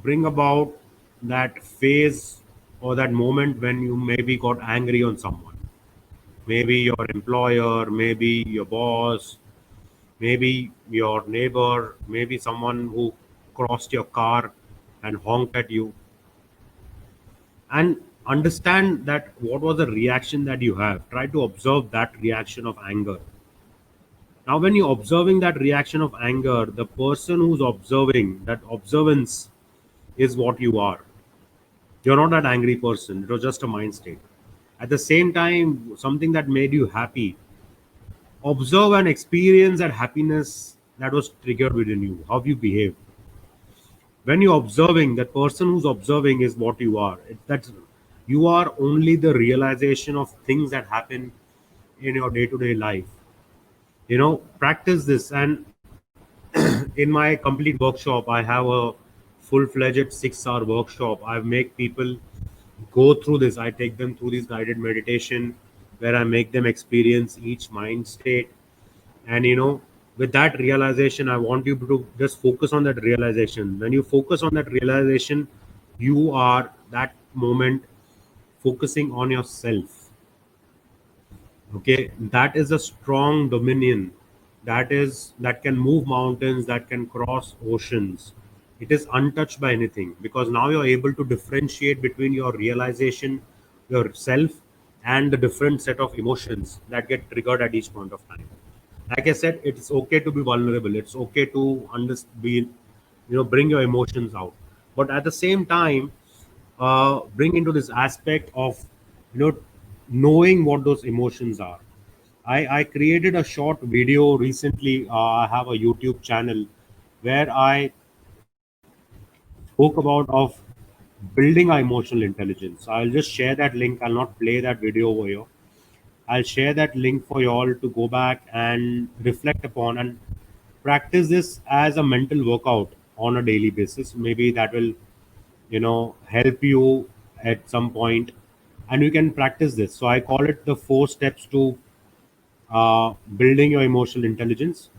bring about that phase or that moment when you maybe got angry on someone, maybe your employer, maybe your boss, maybe your neighbor, maybe someone who crossed your car and honked at you, and understand that what was the reaction that you have. Try to observe that reaction of anger. Now when you're observing that reaction of anger, the person who's observing that observance is what you are. You're not that angry person. It was just a mind state. At the same time, something that made you happy, observe and experience that happiness that was triggered within you, how you behave. When you're observing, that person who's observing is what you are. That's you are only the realization of things that happen in your day-to-day life. Practice this. And in my complete workshop, I have a full-fledged 6-hour workshop. I make people go through this. I take them through this guided meditation where I make them experience each mind state. And with that realization, I want you to just focus on that realization. When you focus on that realization, you are that moment focusing on yourself. Okay, that is a strong dominion. That can move mountains, that can cross oceans. It is untouched by anything, because now you're able to differentiate between your realization, yourself, and the different set of emotions that get triggered at each point of time. Like I said, it's okay to be vulnerable. It's okay to bring your emotions out, but at the same time, bring into this aspect of you know knowing what those emotions are. I created a short video recently. I have a YouTube channel where I spoke about of building our emotional intelligence. I'll just share that link. I'll not play that video over here. I'll share that link for you all to go back and reflect upon and practice this as a mental workout on a daily basis. Maybe that will, help you at some point, and you can practice this. So I call it the 4 steps to building your emotional intelligence.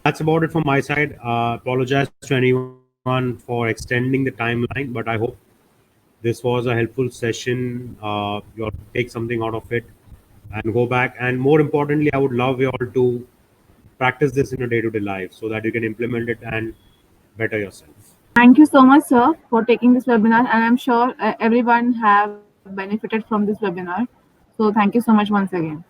That's about it from my side. Apologize to anyone for extending the timeline, but I hope this was a helpful session. You'll take something out of it and go back. And more importantly, I would love you all to practice this in your day-to-day life so that you can implement it and better yourself. Thank you so much, sir, for taking this webinar, and I'm sure everyone have benefited from this webinar. So thank you so much once again.